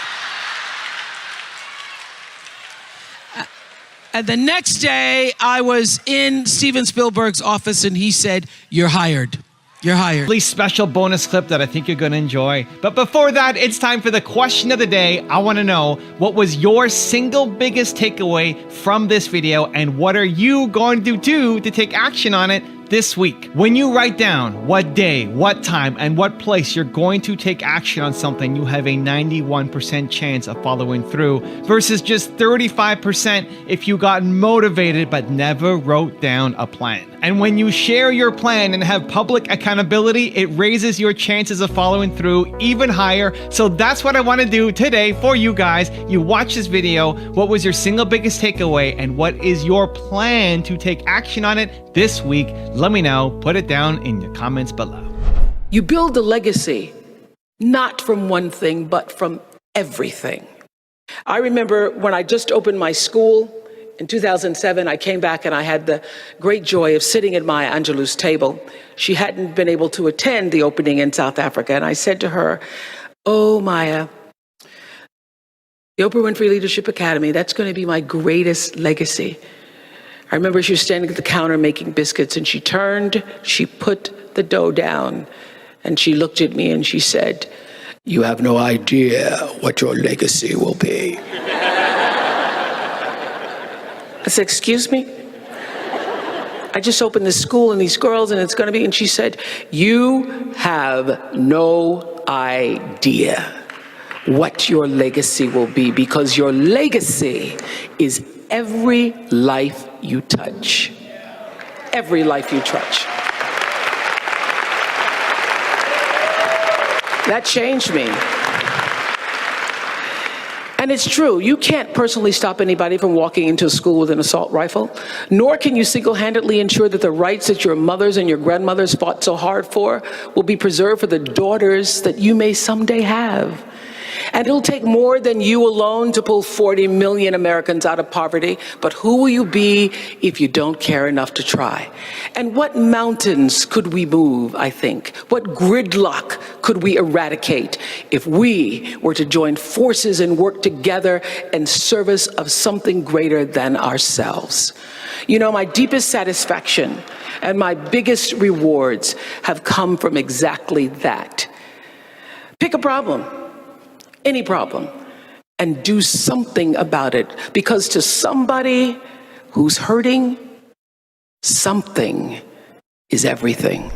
And the next day, I was in Steven Spielberg's office and he said, you're hired. You're hired.
Really special bonus clip that I think you're going to enjoy. But before that, it's time for the question of the day. I want to know, what was your single biggest takeaway from this video, and what are you going to do to take action on it this week. When you write down what day, what time, and what place you're going to take action on something, you have a 91% chance of following through versus just 35% if you got motivated but never wrote down a plan. And when you share your plan and have public accountability, it raises your chances of following through even higher. So that's what I want to do today for you guys. You watch this video. What was your single biggest takeaway, and what is your plan to take action on it this week? Let me know. Put it down in the comments below.
You build a legacy, not from one thing, but from everything. I remember when I just opened my school in 2007, I came back and I had the great joy of sitting at Maya Angelou's table. She hadn't been able to attend the opening in South Africa. And I said to her, "Oh, Maya, the Oprah Winfrey Leadership Academy, that's going to be my greatest legacy." I remember she was standing at the counter making biscuits, and she turned, she put the dough down, and she looked at me and she said, "You have no idea what your legacy will be." I said, "Excuse me? I just opened this school and these girls and it's going to be," and she said, "You have no idea what your legacy will be, because your legacy is every life you touch." Every life you touch. That changed me. And it's true, you can't personally stop anybody from walking into a school with an assault rifle, nor can you single-handedly ensure that the rights that your mothers and your grandmothers fought so hard for will be preserved for the daughters that you may someday have. And it'll take more than you alone to pull 40 million Americans out of poverty. But who will you be if you don't care enough to try? And what mountains could we move, I think? What gridlock could we eradicate if we were to join forces and work together in service of something greater than ourselves? You know, my deepest satisfaction and my biggest rewards have come from exactly that. Pick a problem. Any problem, and do something about it, because to somebody who's hurting, something is everything.